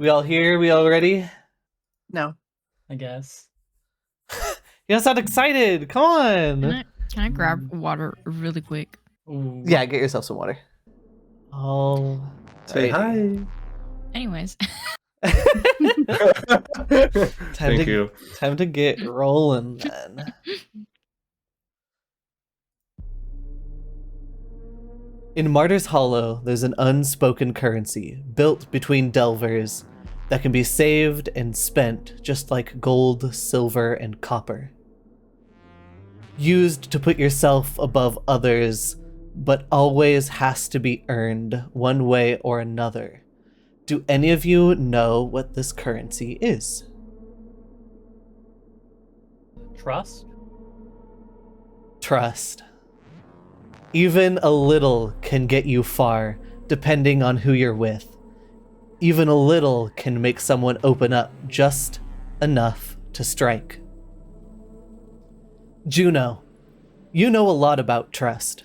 We all here? We all ready? No. I guess. You guys sound excited. Come on. Can I grab water really quick? Ooh. Yeah, get yourself some water. Oh. Say hi. Anyways. Thank you. Time to get rolling then. In Martyr's Hollow, there's an unspoken currency built between delvers that can be saved and spent just like gold, silver, and copper. Used to put yourself above others, but always has to be earned one way or another. Do any of you know what this currency is? Trust? Trust. Even a little can get you far, depending on who you're with. Even a little can make someone open up just enough to strike. Juno, you know a lot about trust.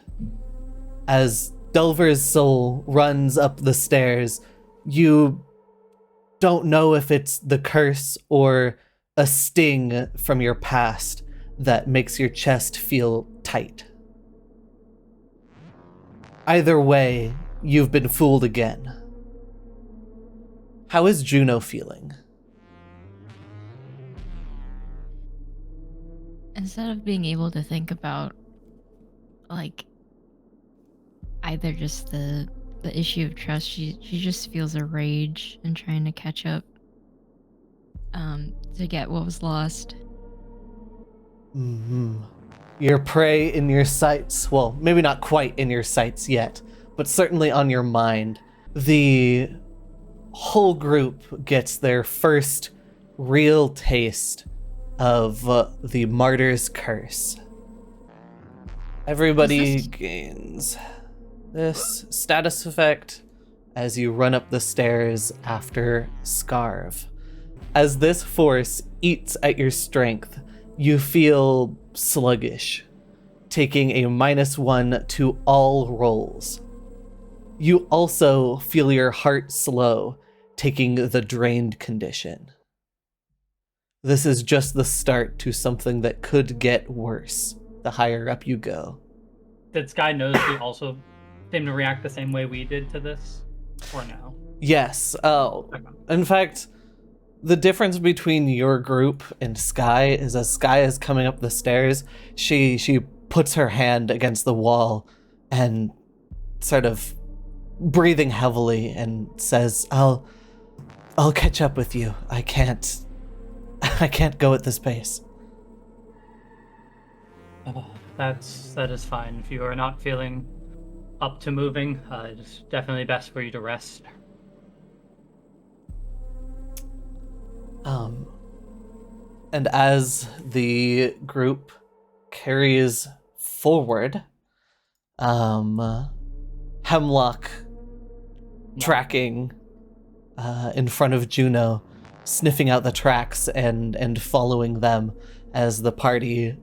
As Delver's soul runs up the stairs, you don't know if it's the curse or a sting from your past that makes your chest feel tight. Either way, you've been fooled again. How is Juno feeling? Instead of being able to think about, like, either just the issue of trust, she just feels a rage and trying to catch up to get what was lost. Mm-hmm. Your prey in your sights, well, maybe not quite in your sights yet, but certainly on your mind. The whole group gets their first real taste of the Martyr's Curse. Everybody gains this status effect as you run up the stairs after Scarve. As this force eats at your strength, you feel sluggish, taking a -1 to all rolls. You also feel your heart slow, taking the drained condition. This is just the start to something that could get worse the higher up you go. Did Sky knows we also seem to react the same way we did to this? Or no? Yes. In fact, the difference between your group and Sky is as Sky is coming up the stairs, she puts her hand against the wall and sort of breathing heavily and says, I'll catch up with you. I can't go at this pace. That is fine. If you are not feeling up to moving, it's definitely best for you to rest. And as the group carries forward, Hemlock tracking in front of Juno, sniffing out the tracks and following them as the party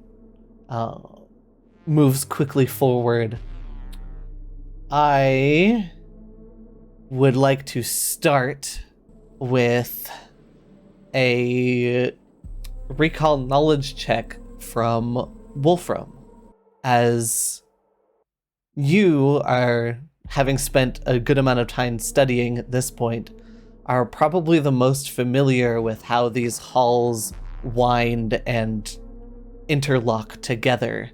moves quickly forward. I would like to start with a recall knowledge check from Wolfram, as you are, having spent a good amount of time studying at this point, are probably the most familiar with how these halls wind and interlock together,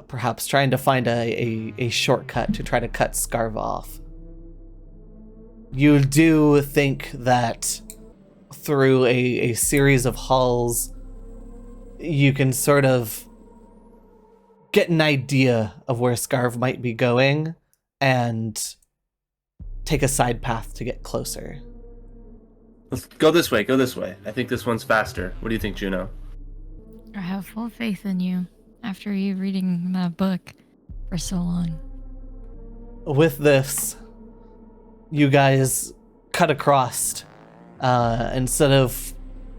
perhaps trying to find a shortcut to try to cut Scarve off. You do think that through a series of halls, you can sort of get an idea of where Scarve might be going and take a side path to get closer. Let's go this way. I think this one's faster. What do you think, Juno? I have full faith in you after you reading that book for so long. With this, you guys cut across. Instead of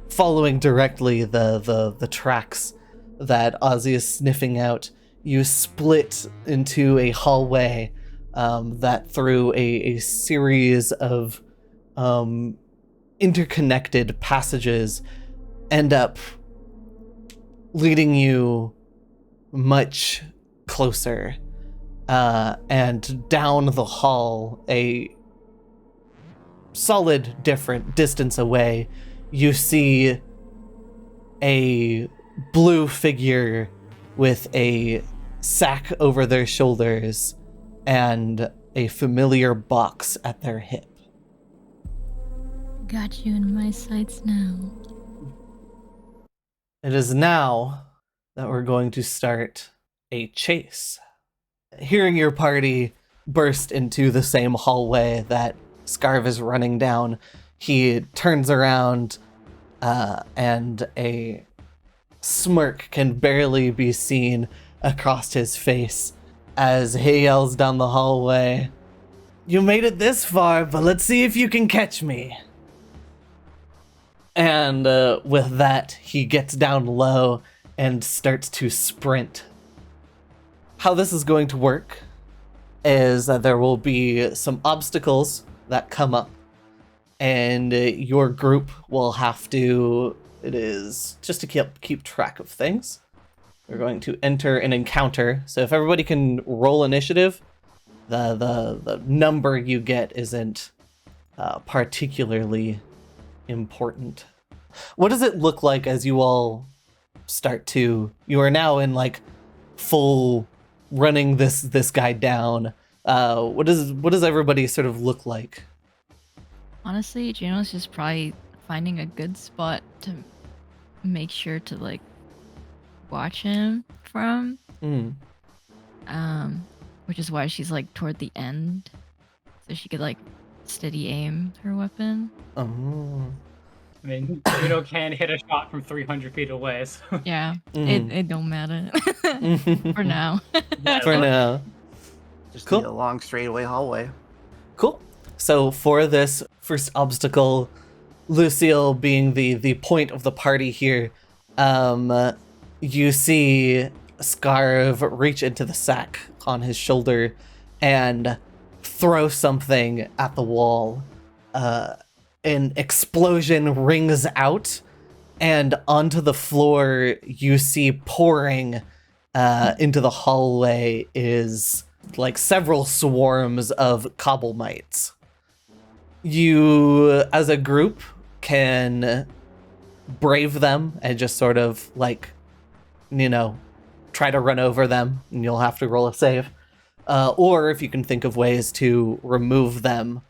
following directly the tracks that Ozzy is sniffing out, you split into a hallway that through a series of interconnected passages end up leading you much closer, and down the hall, a solid different distance away, you see a blue figure with a sack over their shoulders and a familiar box at their hip. Got you in my sights now. It is now that we're going to start a chase. Hearing your party burst into the same hallway that Scarv is running down, he turns around, and a smirk can barely be seen across his face as he yells down the hallway, "You made it this far, but let's see if you can catch me." And with that, he gets down low and starts to sprint. How this is going to work is that there will be some obstacles that come up, and your group will have to, it is just to keep track of things. We're going to enter an encounter. So if everybody can roll initiative, the number you get isn't particularly important. What does it look like as you all start to, you are now in like full running this guy down? What does everybody sort of look like? Honestly, Juno's just probably finding a good spot to make sure to like watch him from. Which is why she's like toward the end, so she could like steady aim her weapon. Oh. I mean, Juno can hit a shot from 300 feet away, so... Yeah, Mhm. it don't matter for now. For now. Just Cool. need a long straightaway hallway. Cool. So for this first obstacle, Lucille being the point of the party here, you see Scarv reach into the sack on his shoulder and throw something at the wall. An explosion rings out, and onto the floor you see pouring into the hallway is like several swarms of cobble mites. You, as a group, can brave them and just sort of like, try to run over them, and you'll have to roll a save. Or if you can think of ways to remove them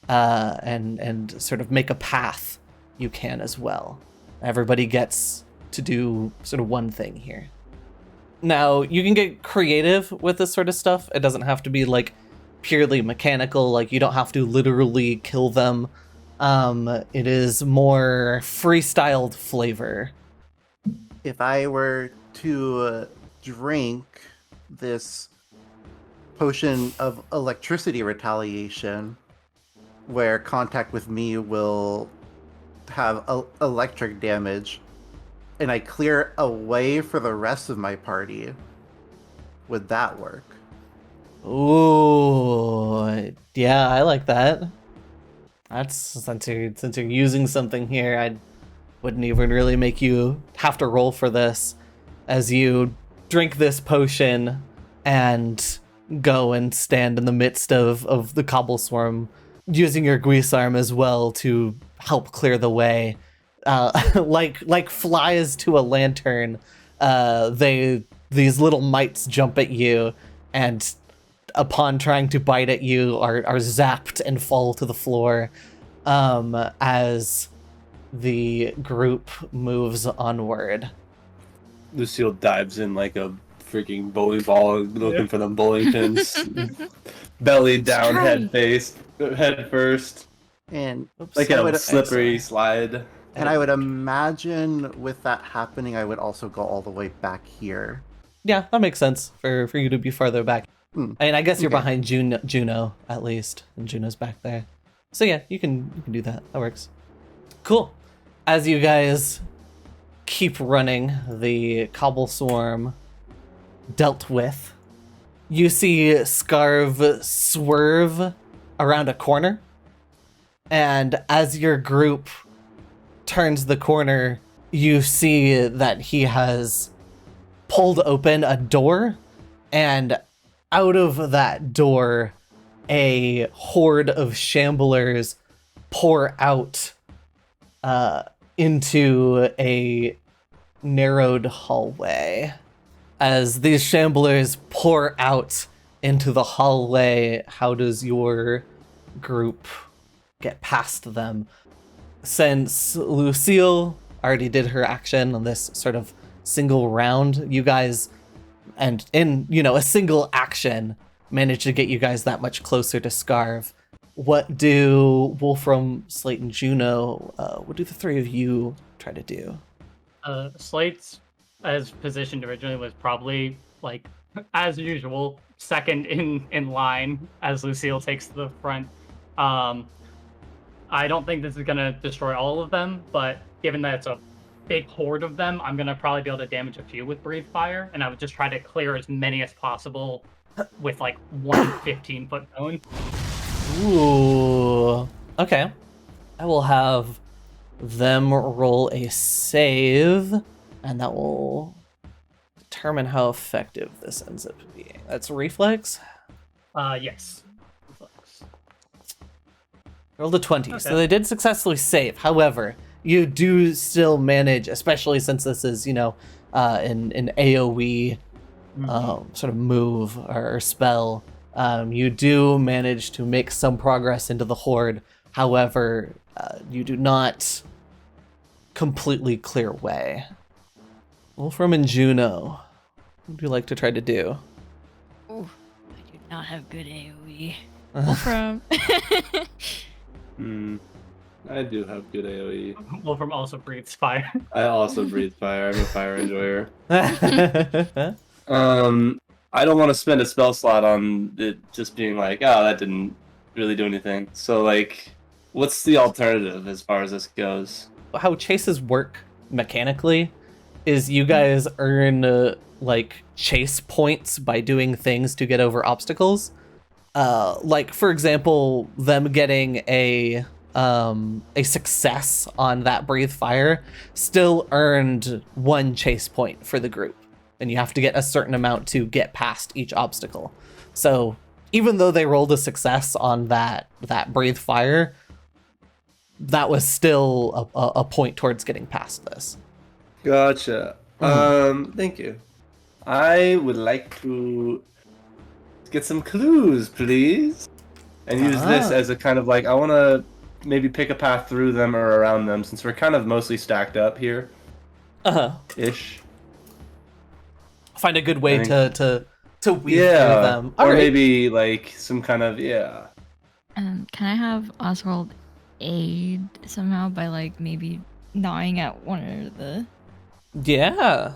and sort of make a path, you can as well. Everybody gets to do sort of one thing here. Now, you can get creative with this sort of stuff. It doesn't have to be like purely mechanical, like you don't have to literally kill them. It is more freestyled flavor. If I were to drink this potion of electricity retaliation, where contact with me will have electric damage, and I clear a way for the rest of my party, would that work? Ooh, yeah, I like that. That's since you're using something here, I wouldn't even really make you have to roll for this, as you drink this potion and go and stand in the midst of the cobble swarm, using your Guisarm as well to help clear the way. Like flies to a lantern, these little mites jump at you, and upon trying to bite at you are zapped and fall to the floor as the group moves onward. Lucille dives in like a freaking bowling ball, looking for them bowling pins. Belly down, head first, And like I a would- slippery slide. And I would imagine with that happening, I would also go all the way back here. Yeah, that makes sense for you to be farther back. Hmm. I mean, I guess you're Okay. behind Juno at least, and Juno's back there. So yeah, you can do that. That works. Cool. As you guys keep running, the cobble swarm dealt with, you see Scarv swerve around a corner, and as your group turns the corner, you see that he has pulled open a door, and out of that door, a horde of shamblers pour out into a narrowed hallway. As these shamblers pour out into the hallway, how does your group get past them? Since Lucille already did her action on this sort of single round, you guys, and in, a single action, managed to get you guys that much closer to Scarve. What do Wolfram, Slate, and Juno, what do the three of you try to do? Slate's, as positioned originally, was probably, like, as usual, second in line as Lucille takes the front. I don't think this is going to destroy all of them, but given that it's a big horde of them, I'm going to probably be able to damage a few with Breathe Fire, and I would just try to clear as many as possible with, like, one 15-foot cone. Ooh. Okay. I will have them roll a save, and that will determine how effective this ends up being. That's reflex? Yes. Rolled a 20, Okay. so they did successfully save. However, you do still manage, especially since this is, an AoE sort of move or spell, you do manage to make some progress into the horde. However, you do not completely clear way. Wolfram and Juno, what would you like to try to do? Oh, I do not have good AoE. Wolfram. I do have good AoE. Wolfram also breathes fire. I also breathe fire. I'm a fire enjoyer. I don't want to spend a spell slot on it just being like, oh, that didn't really do anything. So, like, what's the alternative as far as this goes? How chases work mechanically is you guys earn chase points by doing things to get over obstacles. Like, for example, them getting a success on that Breathe Fire still earned 1 chase point for the group, and you have to get a certain amount to get past each obstacle. So even though they rolled a success on that Breathe Fire, that was still a point towards getting past this. Gotcha. Thank you. I would like to get some clues, please. And use this as a kind of like, I want to maybe pick a path through them or around them, since we're kind of mostly stacked up here. Ish. Find a good way to weave through them. Or Alright. maybe like some kind of, Can I have Oswald aid somehow by like maybe gnawing at one of the... Yeah.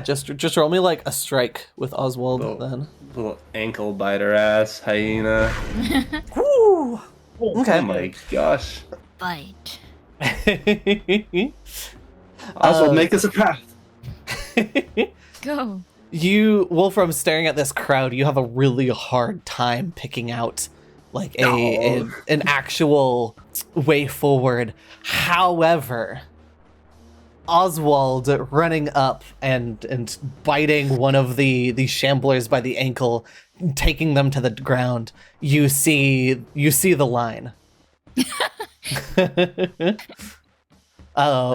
Just roll me like a strike with Oswald then. Little ankle biter ass hyena. Woo! Okay. Oh my gosh. Bite. Oswald, make us a path. Go. You, Wolfram, staring at this crowd, you have a really hard time picking out like an actual way forward. However, Oswald running up and biting one of the shamblers by the ankle, taking them to the ground. You see the line. Does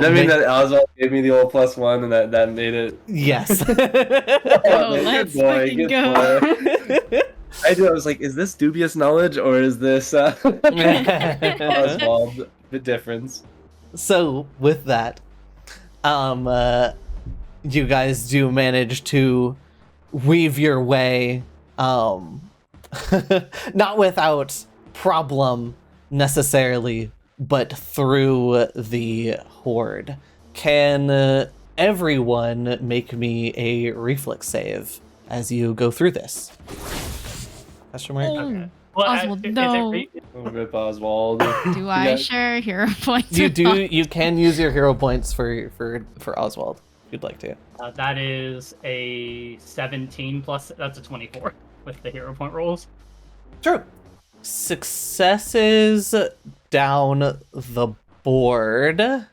that mean that Oswald gave me the old +1 and that made it? Yes. Let's fucking go. Boy. I was like, is this dubious knowledge or is this Oswald the difference? So with that, you guys do manage to weave your way, not without problem necessarily, but through the horde. Can everyone make me a reflex save as you go through this? Question mark? Okay. Well, Oswald, is no. Rip Oswald. Do I share hero points? You at do. all? You can use your hero points for Oswald if you'd like to. that is a 17 plus. That's a 24 with the hero point rolls. True. Successes down the board.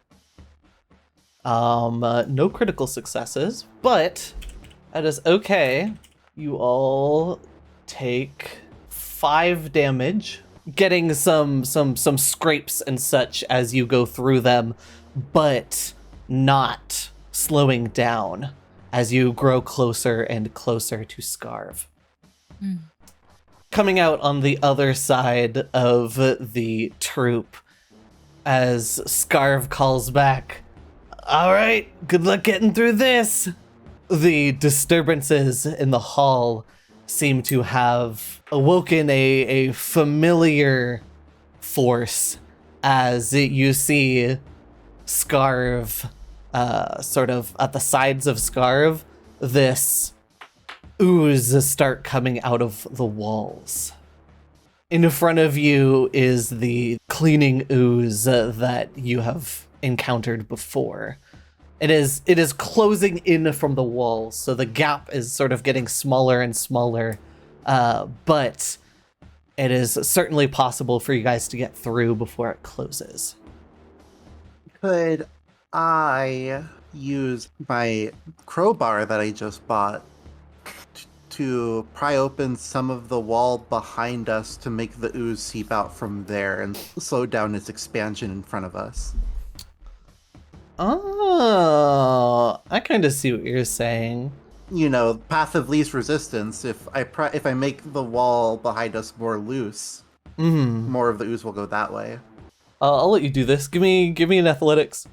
No critical successes, but that is okay. You all take 5 damage, getting some scrapes and such as you go through them, but not slowing down as you grow closer and closer to Scarv. Coming out on the other side of the troop, as Scarv calls back, "All right, good luck getting through this." The disturbances in the hall seem to have awoken a familiar force as you see Scarv, sort of at the sides of Scarv, this ooze start coming out of the walls. In front of you is the cleaning ooze that you have encountered before. It is closing in from the walls, so the gap is sort of getting smaller and smaller, but it is certainly possible for you guys to get through before it closes. Could I use my crowbar that I just bought to pry open some of the wall behind us to make the ooze seep out from there and slow down its expansion in front of us? Oh, I kind of see what you're saying. You know, path of least resistance. If I make the wall behind us more loose, more of the ooze will go that way. I'll let you do this. Give me an athletics.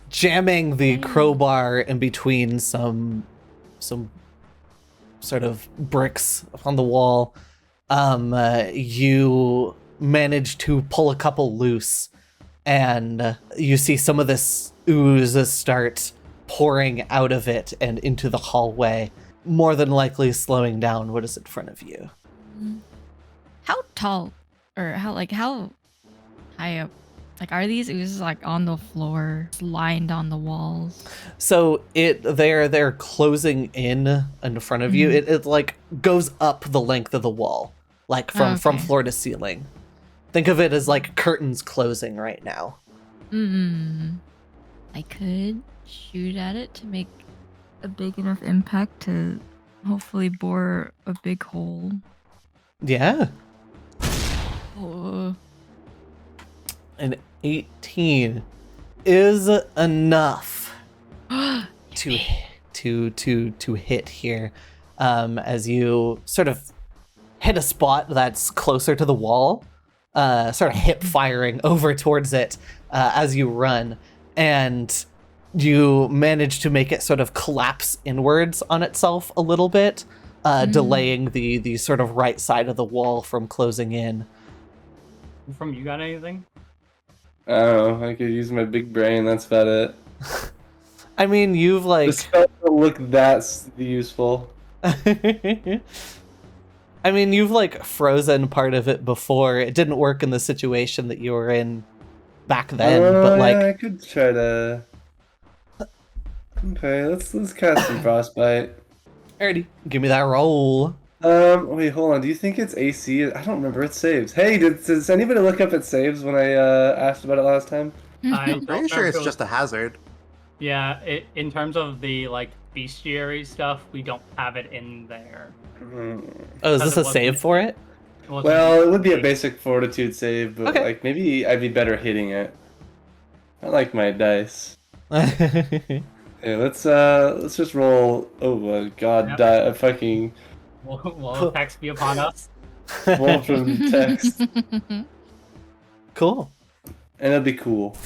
Jamming the crowbar in between some sort of bricks on the wall, you manage to pull a couple loose, and you see some of this ooze start pouring out of it and into the hallway, more than likely slowing down what is in front of you. How tall, or how high up? Like, are these oozes like on the floor, lined on the walls? So they're closing in front of you. It like goes up the length of the wall, like from floor to ceiling. Think of it as like curtains closing right now. I could shoot at it to make a big enough impact to hopefully bore a big hole. Yeah. Oh. An 18 is enough to hit here, as you sort of hit a spot that's closer to the wall, sort of hip firing over towards it as you run, and you manage to make it sort of collapse inwards on itself a little bit, delaying the sort of right side of the wall from closing in. From you got anything? I don't know. I could use my big brain. That's about it. I mean, you've like. The spell don't look that useful. I mean, you've like frozen part of it before. It didn't work in the situation that you were in back then, but like. Yeah, I could try to. Okay, let's cast some frostbite. Alrighty, give me that roll. Wait, hold on. Do you think it's AC? I don't remember. It saves. Hey, does anybody look up at saves when I asked about it last time? I'm pretty sure it's just a hazard. Yeah, in terms of the like bestiary stuff, we don't have it in there. Oh, is this a save for it? Well, it would be a basic fortitude save, but Okay. like maybe I'd be better hitting it. I like my dice. Okay, let's just roll. Oh my god, Yep. a fucking Will text be upon us? roll from text, Cool. and it'll be cool.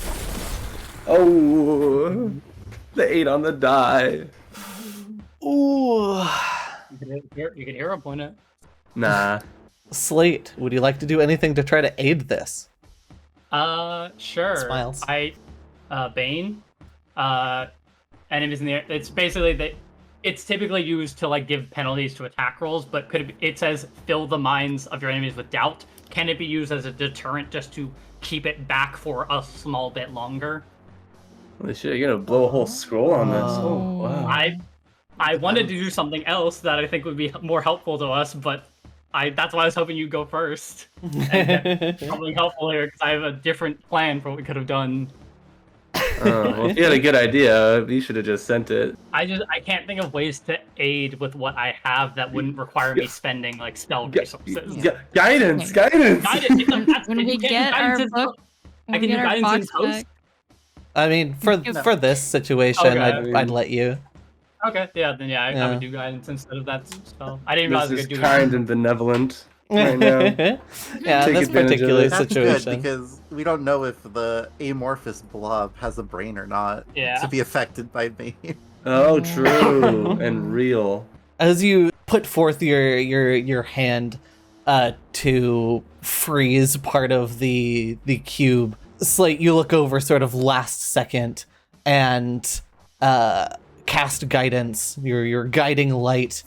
Oh, the 8 on the die. Ooh. You can hero point it. Nah. Slate, would you like to do anything to try to aid this? Sure. Smiles. Bane. Enemies in the air. It's basically it's typically used to like give penalties to attack rolls, but it says fill the minds of your enemies with doubt. Can it be used as a deterrent just to keep it back for a small bit longer? Holy shit, you're gonna blow a whole scroll on this. Oh, wow. I wanted to do something else that I think would be more helpful to us, but That's why I was hoping you'd go first. And probably helpful here because I have a different plan for what we could have done. Well, if you had a good idea, you should have just sent it. I can't think of ways to aid with what I have that wouldn't require me spending like spell resources. Guidance. Guidance, When we you can't do get our guidance in book, I can do guidance in post. I mean, for this situation, Okay. I'd let you. Okay, yeah, then I would do guidance instead of that spell. I didn't realize This I is could do kind and benevolent right now. Yeah, Take this advantage of particular it. That's situation. good because we don't know if the amorphous blob has a brain or not Yeah. to be affected by me. Oh, true and real. As you put forth your hand to freeze part of the cube, Slate, you look over sort of last second and cast guidance, your guiding light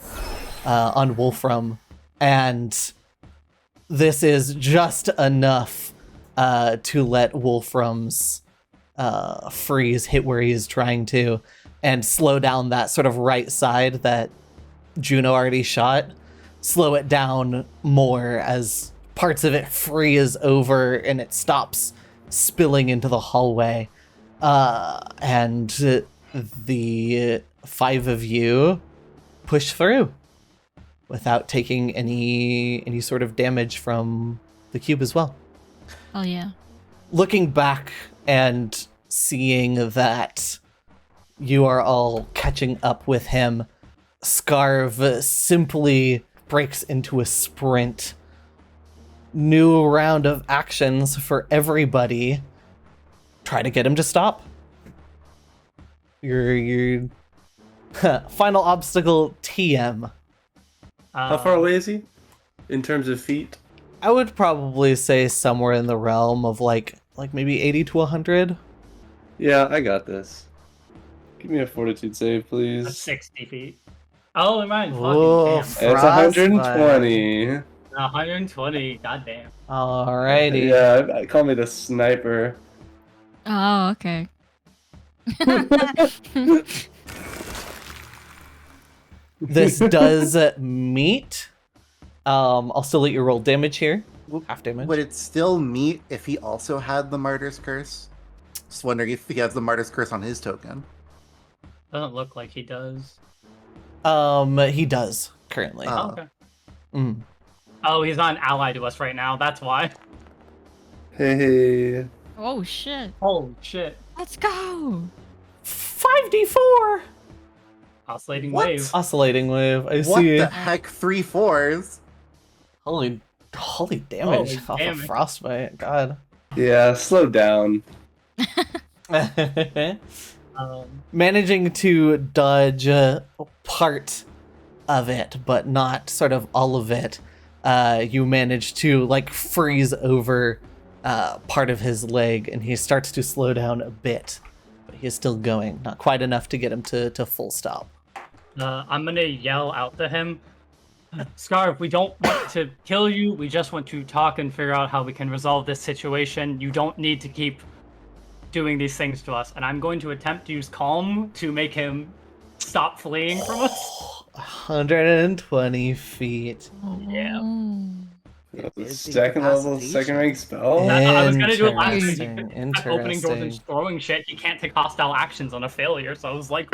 on Wolfram, and this is just enough to let Wolfram's freeze hit where he is trying to, and slow down that sort of right side that Juno already shot. Slow it down more as parts of it freeze over and it stops spilling into the hallway. And the 5 of you push through without taking any sort of damage from the cube as well. Oh yeah. Looking back and seeing that you are all catching up with him, Scarv simply breaks into a sprint. New round of actions for everybody. Try to get him to stop. Your final obstacle, TM. How far away is he? In terms of feet? I would probably say somewhere in the realm of like maybe 80 to 100. Yeah, I got this. Give me a fortitude save, That's please. 60 feet. Oh, never mind. Whoa, Fucking damn. It's 120. 120. Goddamn. Alrighty. Yeah, call me the sniper. Oh, okay. This does meet. I'll still let you roll damage here. Half damage. Would it still meet if he also had the Martyr's Curse? Just wondering if he has the Martyr's Curse on his token. Doesn't look like he does. He does currently. Oh. Okay. Mm. Oh, he's not an ally to us right now. That's why. Hey. Oh shit. Holy shit. Let's go. 5d4. Oscillating What? wave. Oscillating wave. I What see. the heck? 3 4s? Holy damage Holy off damage. of frostbite. God. Yeah, slow down. Managing to dodge part of it, but not sort of all of it. You manage to like freeze over part of his leg, and he starts to slow down a bit, but he's still going. Not quite enough to get him to full stop. I'm gonna yell out to him. Scarf, we don't want to kill you. We just want to talk and figure out how we can resolve this situation. You don't need to keep doing these things to us. And I'm going to attempt to use calm to make him stop fleeing from us. 120 feet. Yeah. Second level, second rank spell. I was gonna do it last week. Interesting, He kept opening doors and interesting. throwing shit. He can't take hostile actions on a failure. So I was like,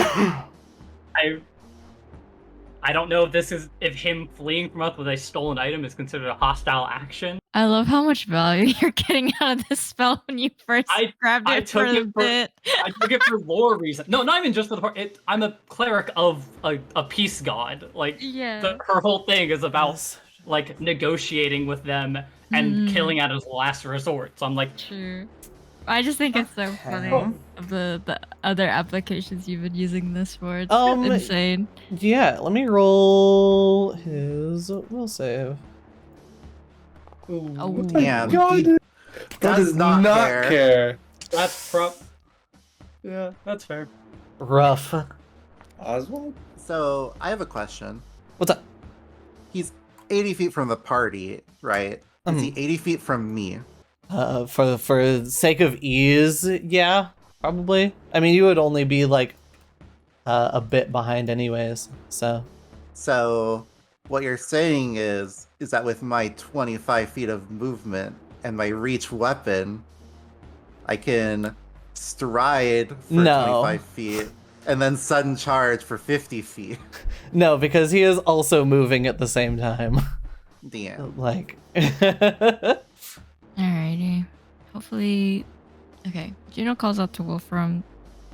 I don't know if him fleeing from us with a stolen item is considered a hostile action. I love how much value you're getting out of this spell when you first grabbed I it for took a it for- bit. I took it for lore reason. No, not even just for the part. I'm a cleric of a peace god. Like Yeah. her whole thing is about like negotiating with them and killing at his last resort. So I'm like, True. I just think it's so funny of the other applications you've been using this for. It's insane. Yeah, let me roll his will save. Oh, Damn. God, He that does does not not care. care. that's prop. Yeah, that's fair. Rough. Oswald? So, I have a question. What's up? He's 80 feet from the party, right? Is he 80 feet from me? For the sake of ease, yeah, probably. I mean, you would only be like a bit behind anyways, so. So, what you're saying is is that with my 25 feet of movement and my reach weapon, I can stride for No. 25 feet and then sudden charge for 50 feet. No, because he is also moving at the same time. Damn. Like. Alrighty. Hopefully. Okay. Juno calls out to Wolfram,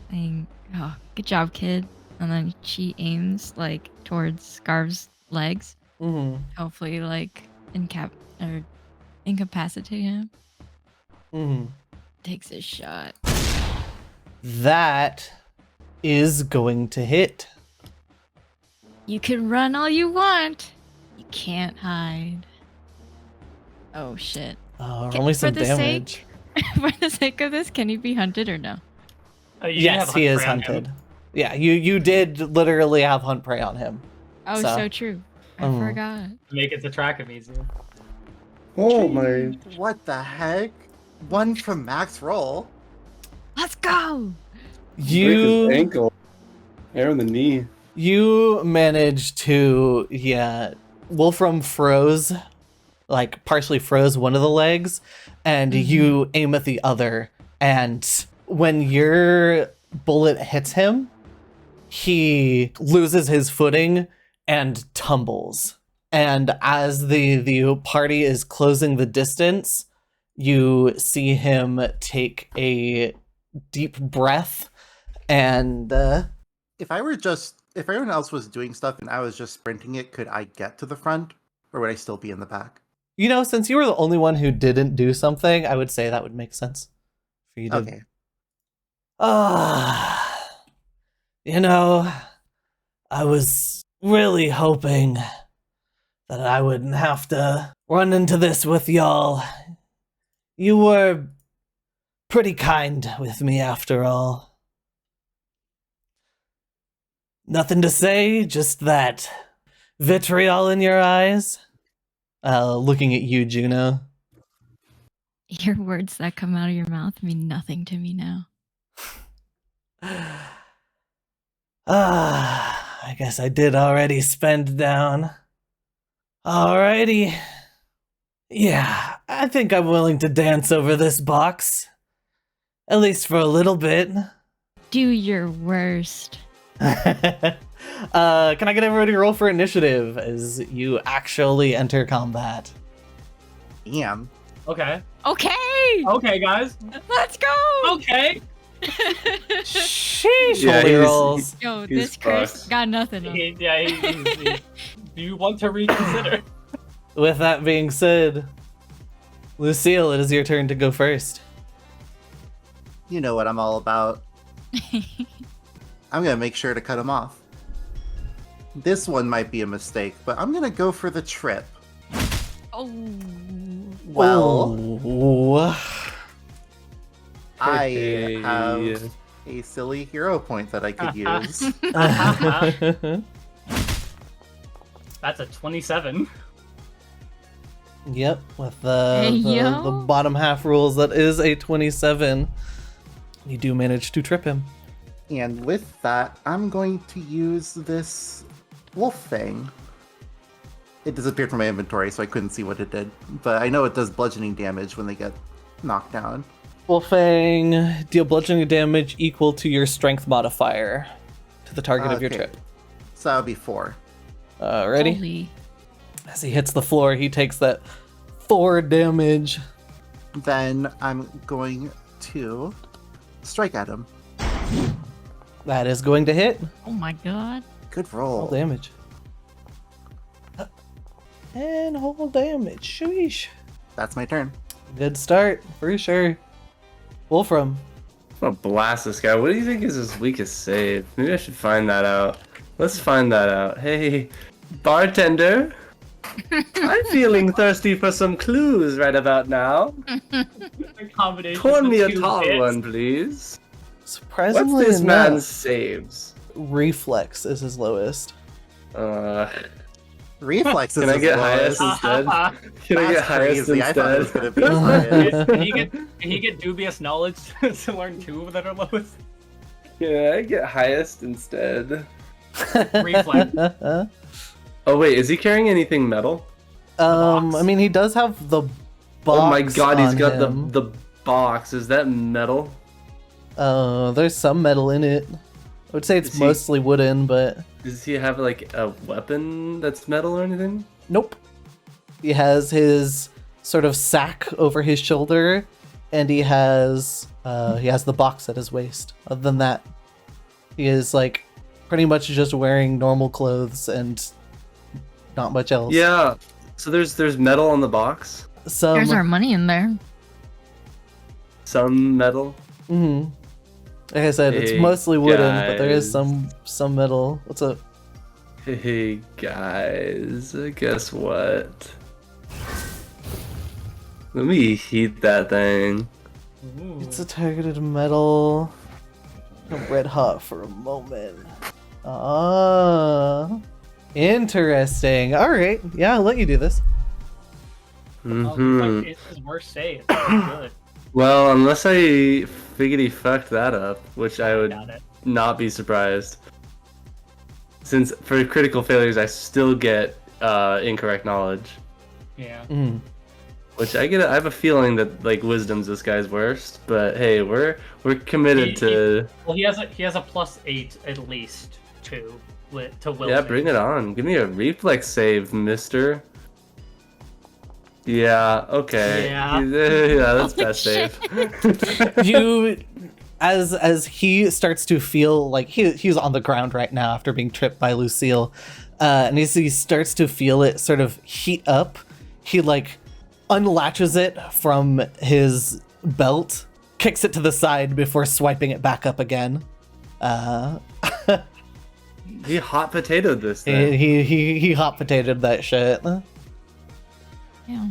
saying, "Oh, good job, kid." And then she aims like towards Scarv's legs. Mhm. Hopefully, like incapacitate him. Mhm. Takes a shot. That is going to hit. You can run all you want. You can't hide. Oh shit. Only some for the damage. For the sake of this, can he be hunted or no? You Yes, have he hunt is prey on him. hunted. Yeah, you did literally have hunt prey on him. Oh, So- so true. I Mhm. forgot. To make it to track him easier. Oh my. What the heck? One from max roll. Let's go. Break his You ankle. Hair on the knee. you managed to Wolfram froze, like partially froze one of the legs, and you aim at the other, and when your bullet hits him, he loses his footing and tumbles. And as the party is closing the distance, you see him take a deep breath and If everyone else was doing stuff and I was just sprinting it, could I get to the front? Or would I still be in the back? since you were the only one who didn't do something, I would say that would make sense for you to. Okay. I was really hoping that I wouldn't have to run into this with y'all. You were pretty kind with me after all. Nothing to say, just that vitriol in your eyes. Looking at you, Juno. Your words that come out of your mouth mean nothing to me now. I guess I did already spend down. Alrighty. Yeah, I think I'm willing to dance over this box. At least for a little bit. Do your worst. Can I get everybody to roll for initiative as you actually enter combat? Damn. Okay. Okay. Okay, guys. Let's go. Okay. Sheesh, Yeah, holy he's- rolls. Yo, He's this Chris fucked. got nothing. On. Do you want to reconsider? With that being said, Lucille, it is your turn to go first. You know what I'm all about. I'm gonna make sure to cut him off. This one might be a mistake, but I'm gonna go for the trip. Oh. Well, Ooh. I Hey. have a silly hero point that I could use. That's a 27. Yep, with the, Hey, the yo. bottom half rules, that is a 27. You do manage to trip him. And with that, I'm going to use this wolf thing. It disappeared from my inventory, so I couldn't see what it did. But I know it does bludgeoning damage when they get knocked down. Wolfang, deal bludgeoning damage equal to your strength modifier to the target of your Okay. trip. So that would be 4. Ready? Holy. As he hits the floor, he takes that 4 damage. Then I'm going to strike at him. That is going to hit. Oh my god. Good All roll. damage. And whole damage. Sheesh. That's my turn. Good start, for sure. Wolfram. I'm gonna blast this guy. What do you think is his weakest save? Maybe I should find that out. Let's find that out. Hey, bartender. I'm feeling thirsty for some clues right about now. A combination Pour of me the a two tall hits. one, please. Surprisingly What's this enough, man's saves? reflex is his lowest. Reflexes Can I is get lowest. highest instead? Can I get That's highest crazy. I thought it was instead? gonna be highest. Can he get dubious knowledge to learn 2 that are lowest? Can I get highest instead? Reflex. Oh wait, is he carrying anything metal? box? I mean, he does have the box. Oh my god, he's on got him. the box. Is that metal? There's some metal in it. I would say it's Is he- mostly wooden, but Does he have like a weapon that's metal or anything? nope. He has his sort of sack over his shoulder, and he has the box at his waist. Other than that, he is like pretty much just wearing normal clothes and not much else. Yeah. So there's metal on the box. There's our money in there. Some metal. Mhm. Like I said, it's Hey, mostly wooden, but there is guys. some metal. What's up? Hey guys, guess what? Let me heat that thing. Ooh. It's a targeted metal. Red hot for a moment. Ah, interesting. All right, yeah, I'll let you do this. Hmm. It's his worst save. It's good. Well, unless I figgity fucked that up, which I would Got it. not be surprised. Since for critical failures, I still get incorrect knowledge, Yeah. Mm. which I get. I have a feeling that like wisdom's this guy's worst, but hey, we're committed to. Well, he has a +8 at least to will. Yeah, save. bring it on. Give me a reflex save, mister. Yeah, okay. Yeah. Yeah, that's Holy best save. You, as he starts to feel like he's on the ground right now after being tripped by Lucille, and as he starts to feel it sort of heat up, he like unlatches it from his belt, kicks it to the side before swiping it back up again. He hot potatoed this He thing. he hot potatoed that shit. Yeah.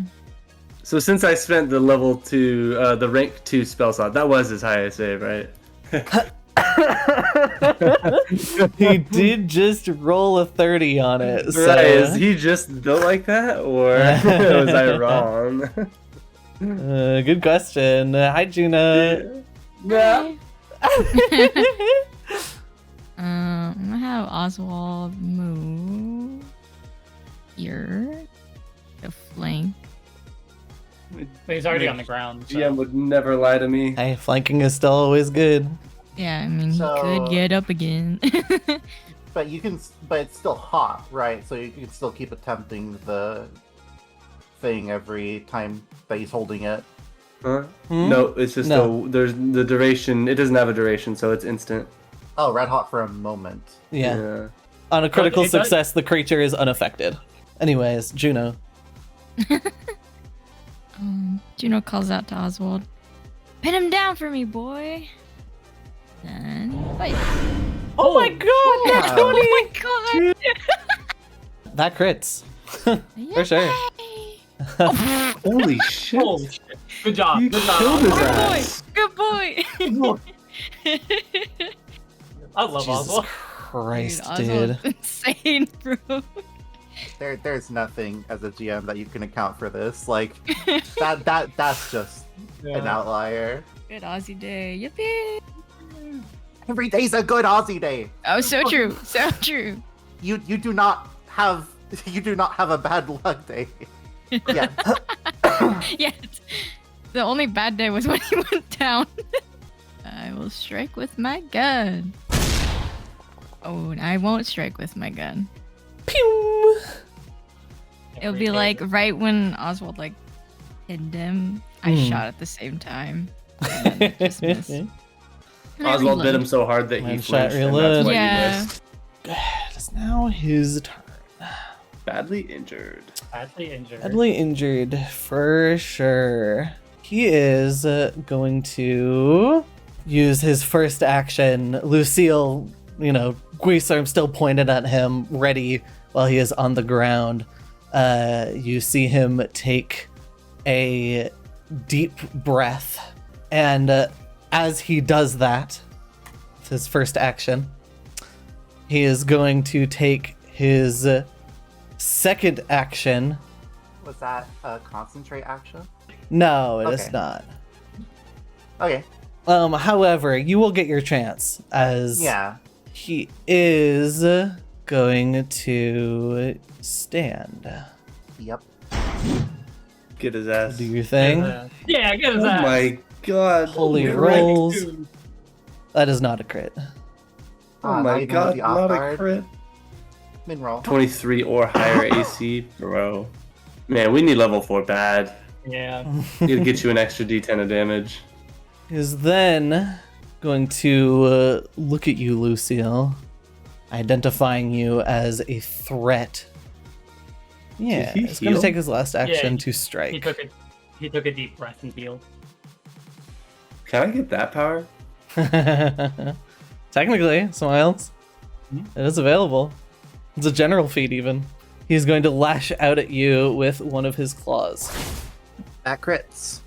So since I spent the level 2, the rank 2 spell slot, that was his highest save, right? He did just roll a 30 on it. So. Right, is he just built like that, or was I wrong? Good question. Hi, Gina. Yeah. I'm gonna have Oswald move here to flank. But he's already on the ground. So. GM would never lie to me. Hey, flanking is still always good. Yeah, I mean, So- he could get up again. But it's still hot, right? So you can still keep attempting the thing every time that he's holding it. Huh? Hmm? No, it's just No. there's the duration. It doesn't have a duration, so it's instant. Oh, red hot for a moment. Yeah. On a critical it does- success, the creature is unaffected. Anyways, Juno. Juno calls out to Oswald, "Pin him down for me, boy." Then fight. Oh my god! yeah. Oh my god! That crits. For sure. Yay! Holy shit! Holy shit. Good job. You Good killed job. his Good boy! ass. Good boy! I love Jesus Oswald. Christ, Dude, dude. Oswald's insane, bro. There's nothing as a GM that you can account for this. Like that's just an outlier. Good Aussie day. Yippee! Every day's a good Aussie day. Oh, so true. So true. You do not have a bad luck day. Yeah. Yeah. The only bad day was when he went down. I will strike with my gun. Oh, and I won't strike with my gun. Pew! It'll be like right when Oswald like pinned him, I shot at the same time. And then it just missed. And I Oswald bit reload. him so hard that he One shot flinched, and reload. that's why Yeah. he missed. It's now his turn. Badly injured. Badly injured. Badly injured, for sure. He is going to use his first action. Lucille, Guisarm still pointed at him, ready while he is on the ground. You see him take a deep breath, and as he does that, with his first action, he is going to take his second action. Was that a concentrate action? No, it is Okay. not. Okay. However, you will get your chance as Yeah. he is going to stand. Yep. Get his ass. Do your thing. Yeah, get his Oh ass. my god. Holy Crit. rolls. That is not a crit. Oh not my even with god, the off not a guard. crit. Min roll. 23 or higher AC, bro. Man, we need level 4 bad. Yeah. Need to get you an extra D10 of damage. Is then going to look at you, Lucille, identifying you as a threat. Yeah, Did he it's going to heal? take his last action he- to strike. He took a deep breath and healed. Can I get that power? Technically, Smiles, it is available. It's a general feat, even. He's going to lash out at you with one of his claws. That crits.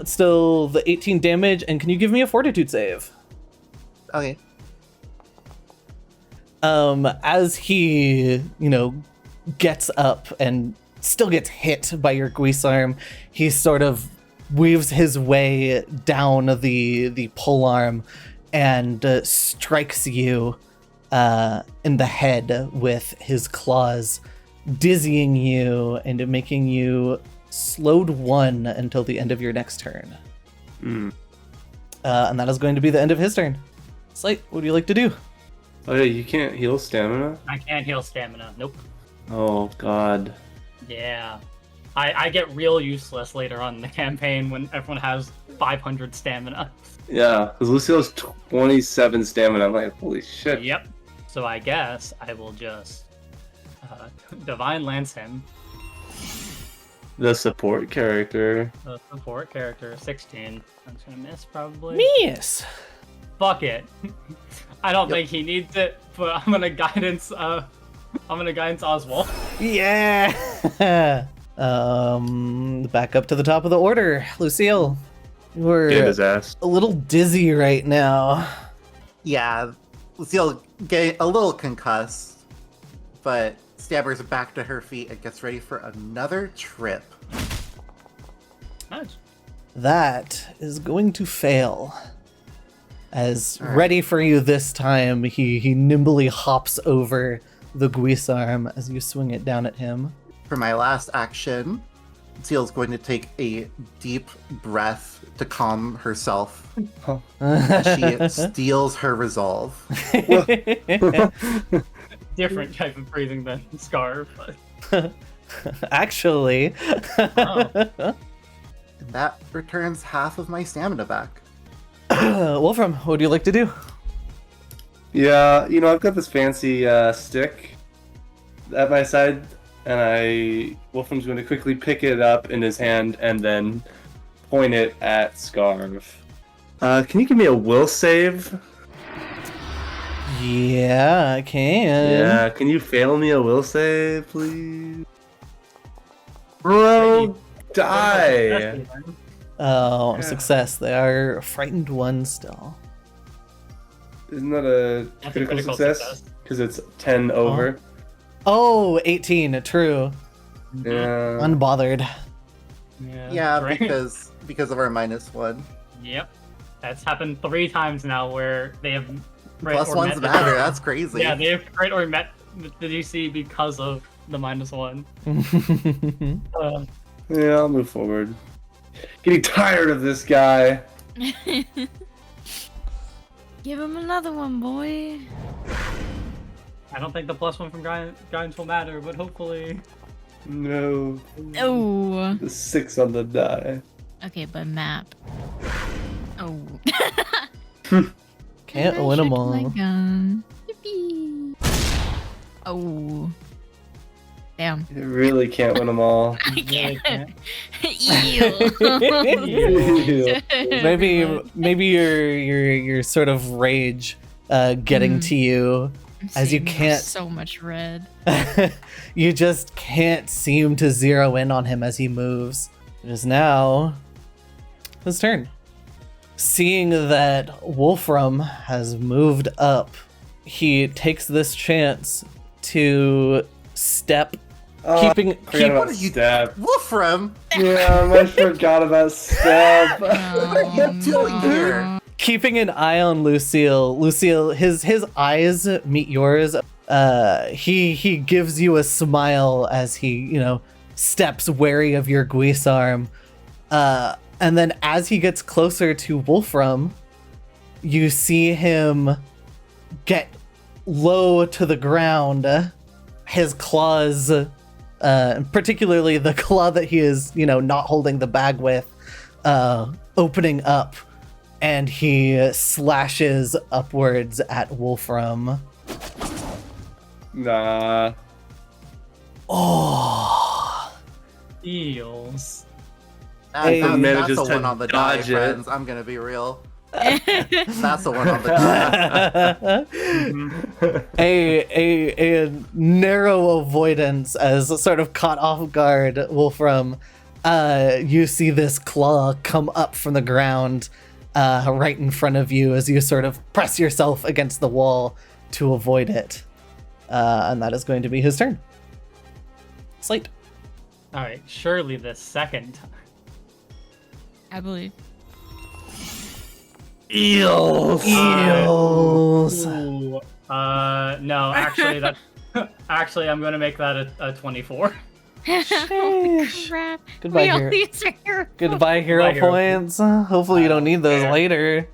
Still the 18 damage, and can you give me a fortitude save? Okay. As he, gets up and still gets hit by your guisarm, he sort of weaves his way down the pole arm and strikes you in the head with his claws, dizzying you and making you slowed 1 until the end of your next turn. Hmm. And that is going to be the end of his turn. Slate, what do you like to do? Oh yeah, you can't heal stamina? I can't heal stamina. Nope. Oh god. Yeah. I get real useless later on in the campaign when everyone has 500 stamina. Yeah, because Lucille's 27 stamina. I'm like, holy shit. Yep. So I guess I will just Divine Lance him. The support character. The support character, 16. I'm just gonna miss probably. Miss. Fuck it. I don't think he needs it, but I'm gonna guidance Oswald. Yeah. Back up to the top of the order, Lucille. Get We're his ass. a little dizzy right now. Yeah, Lucille getting a little concussed, but Stabber's back to her feet and gets ready for another trip. Nice. That is going to fail. As All right. ready for you this time, he nimbly hops over the guisarm as you swing it down at him. For my last action, Lucille's going to take a deep breath to calm herself as she steals her resolve. Different type of breathing than Scar, but Actually. oh. And that returns half of my stamina back. Wolfram, what would you like to do? Yeah, I've got this fancy stick at my side, and Wolfram's going to quickly pick it up in his hand and then point it at Scarf. Can you give me a will save? Yeah, I can. Yeah, can you fail me a will save, please? Bro, die! Oh, Yeah. Success. They are frightened 1 still. Isn't that a That's a critical critical success? success. Because it's 10 over. Oh, 18. True. Yeah. Unbothered. Yeah, right. because of our -1. Yep. That's happened 3 times now where they have crit Plus or ones met the- matter. That's crazy. Yeah, they have crit or met the DC because of the -1. Yeah, I'll move forward. Getting tired of this guy. Give him another one, boy. I don't think the +1 from guidance will matter, but hopefully. No. Oh. The 6 on the die. Okay, but map. Oh. Can't And I win 'em shook all. my gun. Yippee. Oh. Damn. You really can't win them all. I Really can't. Ew. maybe your sort of rage getting to you as you can't So much red. you just can't seem to zero in on him as he moves. It is now his turn. Seeing that Wolfram has moved up, he takes this chance to step, keeping Forgot about What are you- stab. Wolfram, Yeah, I forgot about stab. what are you doing here? keeping an eye on Lucille. Lucille, his eyes meet yours. He gives you a smile as he, steps wary of your Guisarm. And then as he gets closer to Wolfram, you see him get low to the ground. His claws, particularly the claw that he is, not holding the bag with, opening up, and he slashes upwards at Wolfram. Nah. Oh. Eels. Hey, That's manages the to one on the die, dodge it. friends. I'm gonna be real. That's the one on the die. a narrow avoidance as sort of caught off guard, Wolfram. You see this claw come up from the ground right in front of you as you sort of press yourself against the wall to avoid it. And that is going to be his turn. Slate. All right, surely the second time. I believe. Eels. Ooh, no, actually, that. Actually, I'm gonna make that a 24. Oh, crap. Goodbye, We all hero. use our hero. Goodbye, hero Goodbye, hero points. Hopefully you don't need those Yeah. later.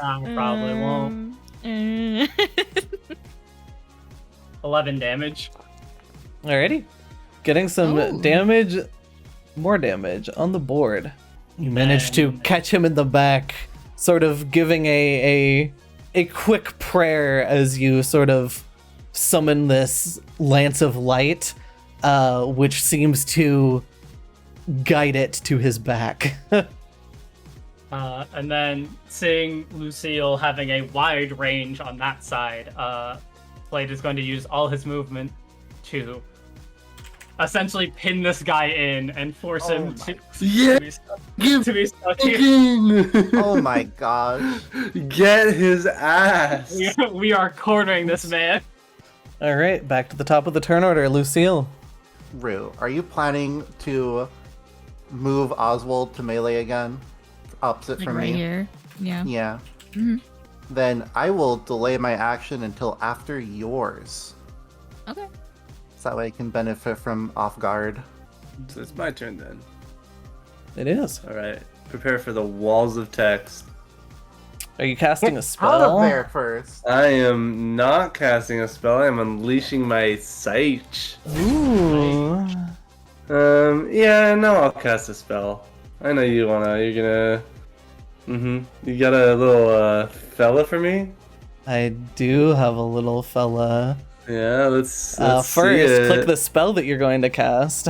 I probably won't. 11 damage. Alrighty. Getting some Oh. damage, more damage on the board. You manage to Then- catch him in the back, sort of giving a quick prayer as you sort of summon this lance of light, which seems to guide it to his back. And then seeing Lucille having a wide range on that side, Blade is going to use all his movement to essentially pin this guy in and force him to, Yeah. to be stuck here. Oh my gosh. Get his ass. We are cornering this man. Alright, back to the top of the turn order, Lucille. Rue, are you planning to move Oswald to melee again? Opposite Like from right me? here. Yeah. Yeah. Mhm. Then I will delay my action until after yours. Okay. So that way I can benefit from off guard. So it's my turn then. It is. All right. Prepare for the walls of text. Are you casting a Out spell? of there first. I am not casting a spell. I am unleashing my sight. Ooh. Yeah, no, I'll cast a spell. I know you're gonna. You got a little fella for me? I do have a little fella. Yeah, let's see First, it. click the spell that you're going to cast.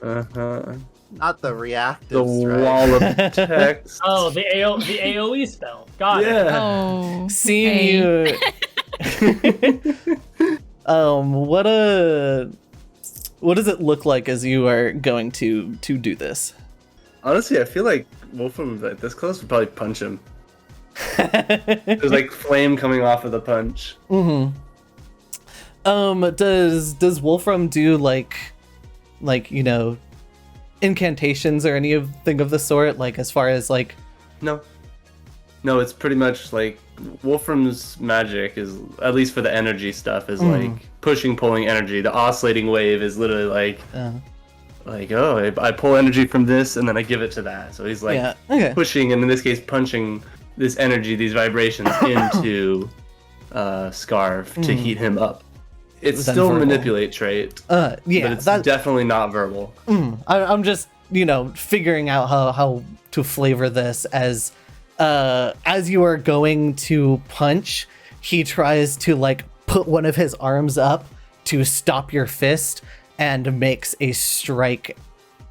Uh-huh. Not the reactive The strike. wall of text. Oh, the AoE spell. Got it. Yeah. Oh. Seeing okay. you. What does it look like as you are going to do this? Honestly, I feel like Wolfram, like this close, would probably punch him. There's like flame coming off of the punch. Does Wolfram do like incantations or anything of the sort? Like as far as like No, it's pretty much like Wolfram's magic is, at least for the energy stuff, is like pushing, pulling energy. The oscillating wave is literally like, I pull energy from this and then I give it to that. So he's like yeah, okay. pushing, and in this case, punching this energy, these vibrations into Scarf to heat him up. It's Then still verbal. manipulate trait, Yeah, but it's definitely not verbal. I'm just figuring out how to flavor this as you are going to punch, he tries to like put one of his arms up to stop your fist and makes a strike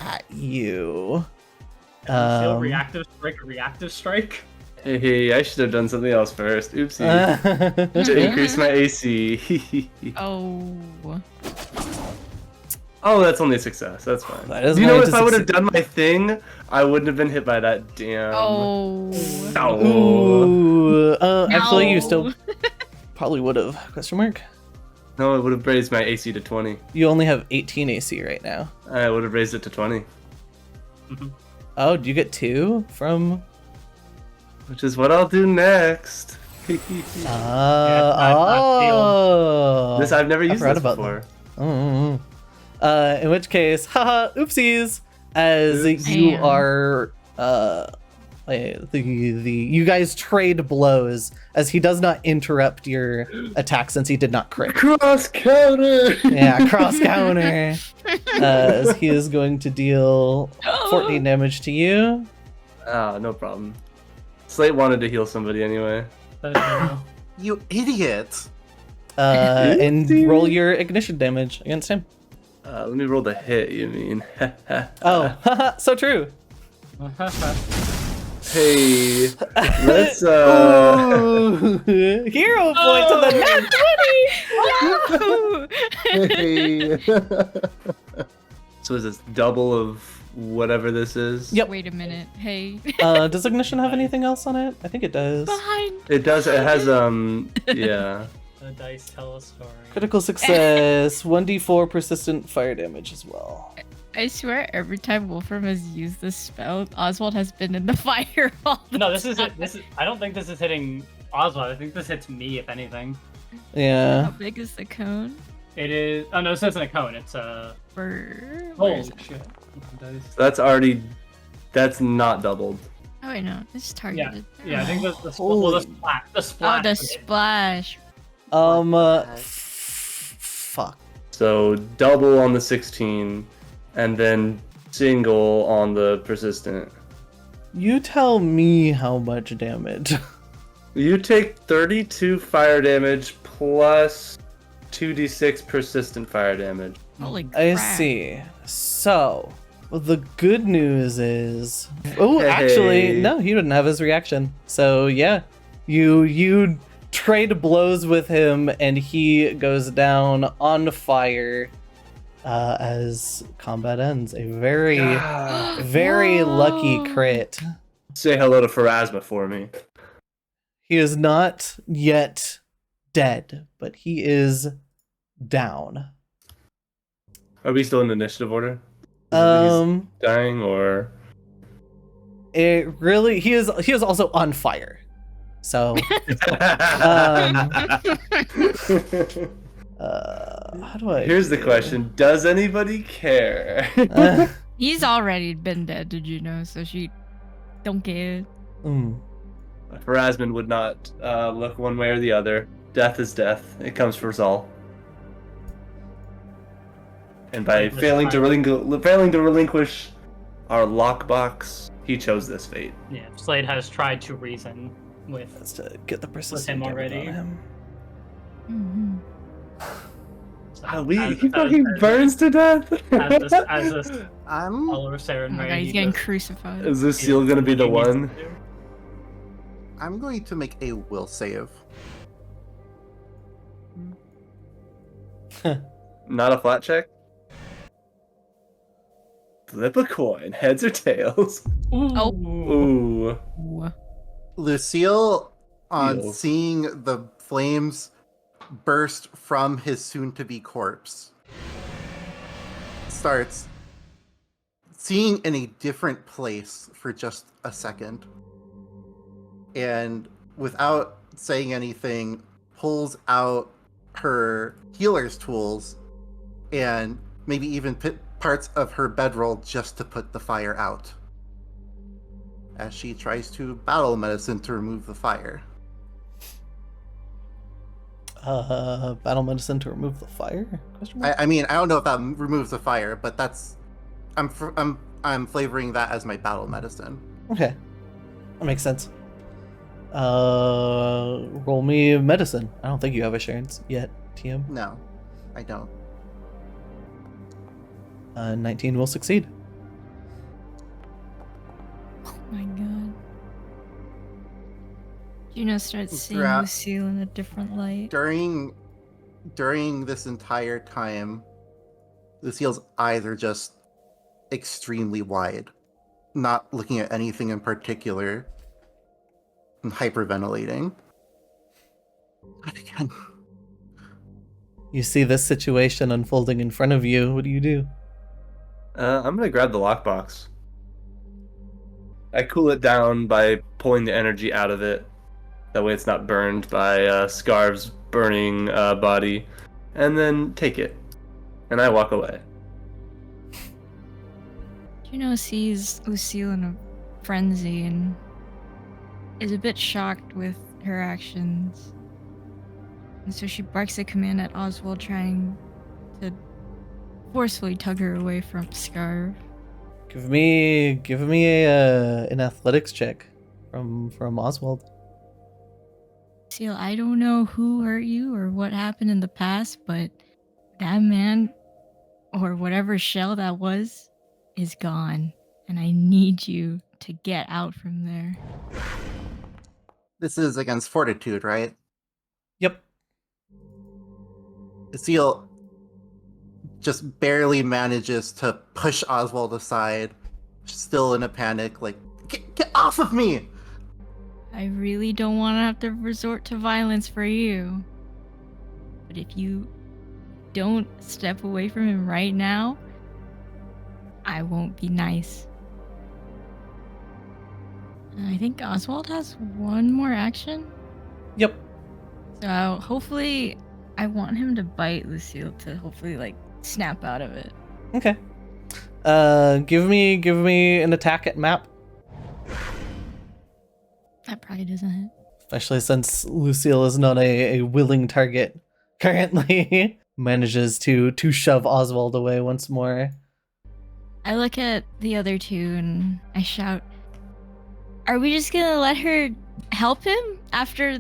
at you. Still reactive strike. Hey, I should have done something else first. Oopsie. To increase my AC. Oh. Oh, that's only a success. That's fine. That is You know, going if to I would have succeed. done my thing, I wouldn't have been hit by that. Damn. Oh. Ow. Ooh, actually, you No. still probably would have. Question mark. No, it would have raised my AC to 20. You only have 18 AC right now. I would have raised it to 20. Oh, do you get 2 from? Which is what I'll do next. not Oh. This I've never used forgot this about before. that. In which case, haha, oopsies, as Oops. you Damn. are you guys trade blows as he does not interrupt your attack since he did not crit. Cross counter. Yeah, cross counter. As he is going to deal 14 damage to you. Ah, no problem. Slate wanted to heal somebody anyway. You idiot! And roll your ignition damage against him. Let me roll the hit, you mean? Oh, haha, so true. Hey, let's Ooh, hero point to the nat 20! No! So is this double of whatever this is? Yep. Wait a minute. Hey. Does ignition have anything else on it? I think it does. Behind. It does. It has yeah. The dice tell a story. Critical success, 1d4 persistent fire damage as well. I swear, every time Wolfram has used this spell, Oswald has been in the fire all the No, this is time. I don't think this is hitting Oswald. I think this hits me, if anything. How Yeah. big is the cone? It is. Oh no, this isn't a cone. It's a. Where Holy is it? shit! Dice. That's already. That's not doubled. Oh, I know. It's targeted. Yeah, I think the Holy- splat. The Oh, splat. the hit. splash. Fuck. So double on the 16, and then single on the persistent. You tell me how much damage. You take 32 fire damage plus 2d6 persistent fire damage. Holy crap. I see. So, the good news is, oh, Hey. actually, no, he didn't have his reaction. So yeah, you trade blows with him, and he goes down on fire as combat ends. A very, very lucky Whoa. crit. Say hello to Pharasma for me. He is not yet dead, but he is down. Are we still in initiative order? He's dying what It really he is also on fire. So how do I Here's the question: does anybody care? He's already been dead, did you know? So she don't care. Pharasman would not look one way or the other. Death is death. It comes for us all. And by failing to relinquish our lockbox, he chose this fate. Yeah, Slade has tried to reason with. Let's get the persistent him damage already. on him. Mm-hmm. He fucking burns to death. As this I'm follower Saren Oh my Ray, god, he's he getting just- crucified. Is this seal gonna be the he needs one? to do. I'm going to make a will save. Not a flat check? Flip a coin, heads or tails. Oh. Ooh. Ooh. Lucille, on Feels. seeing the flames burst from his soon-to-be corpse, starts seeing in a different place for just a second. And without saying anything, pulls out her healer's tools and maybe even parts of her bedroll just to put the fire out, as she tries to battle medicine to remove the fire. Battle medicine to remove the fire? Question mark? I mean, I don't know if that removes the fire, but that's I'm flavoring that as my battle medicine. Okay, that makes sense. Roll me medicine. I don't think you have assurance yet, TM. No, I don't. 19 will succeed. Oh my god. Juno starts seeing Throughout- Lucille in a different light. During this entire time, Lucille's eyes are just extremely wide, not looking at anything in particular, and hyperventilating. Not again. You see this situation unfolding in front of you. What do you do? I'm gonna grab the lockbox. I cool it down by pulling the energy out of it. That way it's not burned by Scarv's burning body. And then take it. And I walk away. Juno sees Lucille in a frenzy and is a bit shocked with her actions. And so she barks a command at Oswald, trying to forcefully tug her away from Scarf. Give me an athletics check from Oswald. Lucille, I don't know who hurt you or what happened in the past, but that man, or whatever shell that was, is gone. And I need you to get out from there. This is against fortitude, right? Yep. Seal just barely manages to push Oswald aside, still in a panic, like, get off of me! I really don't want to have to resort to violence for you. But if you don't step away from him right now, I won't be nice. I think Oswald has one more action. Yep. So hopefully, I want him to bite Lucille to hopefully like snap out of it. Okay. Give me an attack at map, That probably doesn't hit. especially since Lucille is not a willing target currently. Manages to shove Oswald away once more. I look at the other two and I shout, "Are we just gonna let her help him after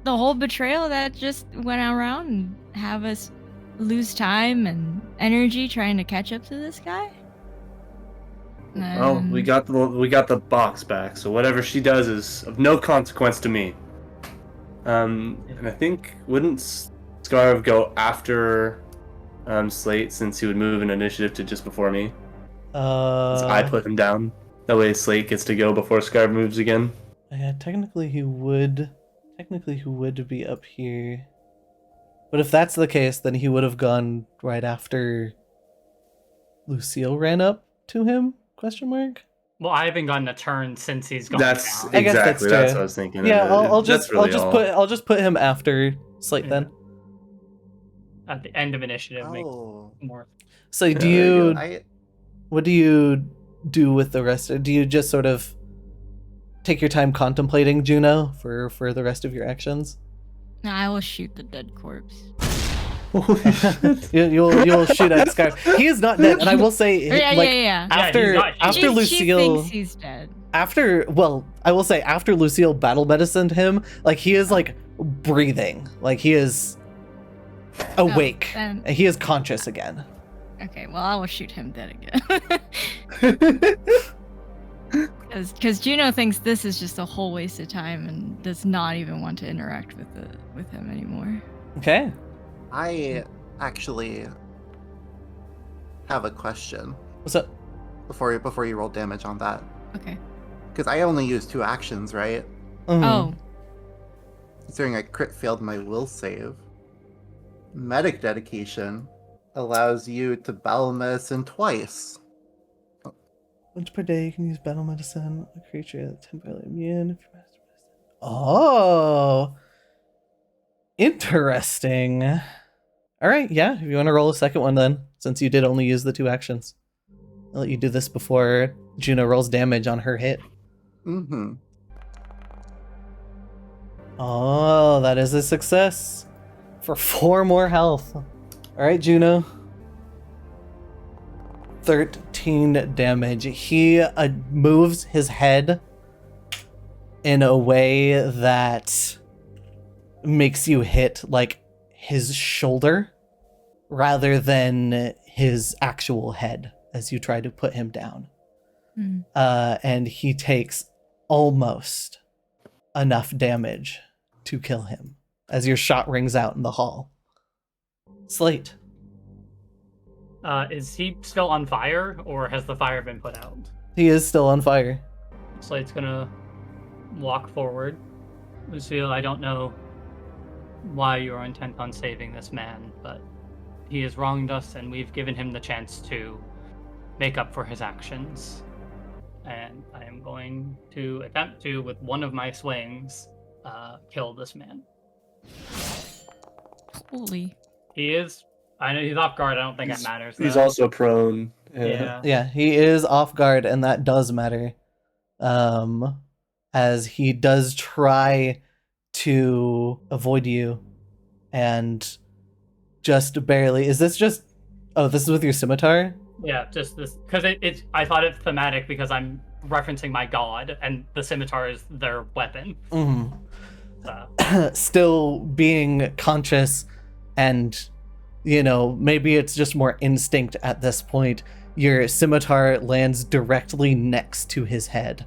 the whole betrayal that just went around and have us lose time and energy trying to catch up to this guy?" Well, we got the box back, so whatever she does is of no consequence to me. And I think wouldn't Scarv go after Slate, since he would move an initiative to just before me? I put him down. That way Slate gets to go before Scarv moves again. Yeah, technically he would be up here. But if that's the case, then he would have gone right after Lucille ran up to him? Question mark? Well, I haven't gotten a turn since he's gone That's down. I guess that's exactly that's true. what I was thinking. Yeah, I'll just put him after Slate Yeah. then. At the end of initiative, makes Oh. more. So do there you you I what do you do with the rest? Do you just sort of take your time contemplating Juno for the rest of your actions? No, I will shoot the dead corpse. You'll shoot at Scarf. He is not dead, and I will say, like, Yeah. after Yeah, he's not- after She Lucille, thinks he's dead. I will say after Lucille battle medicined him, like he is like breathing, like he is awake, then- and he is conscious again. Okay, well, I will shoot him dead again. Because Juno thinks this is just a whole waste of time and does not even want to interact with him anymore. Okay. I actually have a question What's up? before you roll damage on that, Okay. because I only used 2 actions, right? Oh, Considering I crit failed my will save. Medic dedication allows you to battle medicine twice. Once per day, you can use battle medicine. A creature that's temporarily immune. If you're master medicine. Oh, interesting. All right, yeah. If you want to roll a second one, then, since you did only use the 2 actions, I'll let you do this before Juno rolls damage on her hit. Mm-hmm. Oh, that is a success for 4 more health. All right, Juno. 13 damage. He moves his head in a way that makes you hit like his shoulder rather than his actual head as you try to put him down. And he takes almost enough damage to kill him as your shot rings out in the hall. Slate. Is he still on fire, or has the fire been put out? He is still on fire. Slate's gonna walk forward. Lucille, I don't know why you are intent on saving this man, but he has wronged us, and we've given him the chance to make up for his actions. And I am going to attempt to, with one of my swings, kill this man. holy. He is I know he's off guard. I don't think it matters. He's though. also prone. Yeah. Yeah, he is off guard, and that does matter. As he does try to avoid you, and just barely. Is this just? Oh, this is with your scimitar. Yeah, just this because it's. I thought it's thematic because I'm referencing my god, and the scimitar is their weapon. Mm-hmm. So. Still being conscious, and maybe it's just more instinct at this point. Your scimitar lands directly next to his head,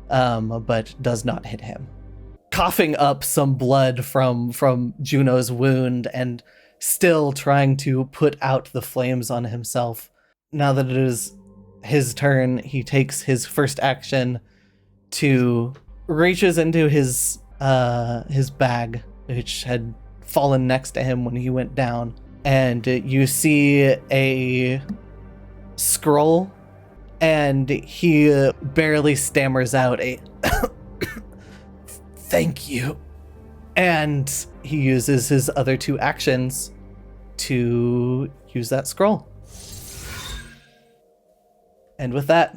but does not hit him. Coughing up some blood from Juno's wound and still trying to put out the flames on himself. Now that it is his turn, he takes his first action to reaches into his bag, which had fallen next to him when he went down, and you see a scroll, and he barely stammers out a thank you, and he uses his other two actions to use that scroll. And with that,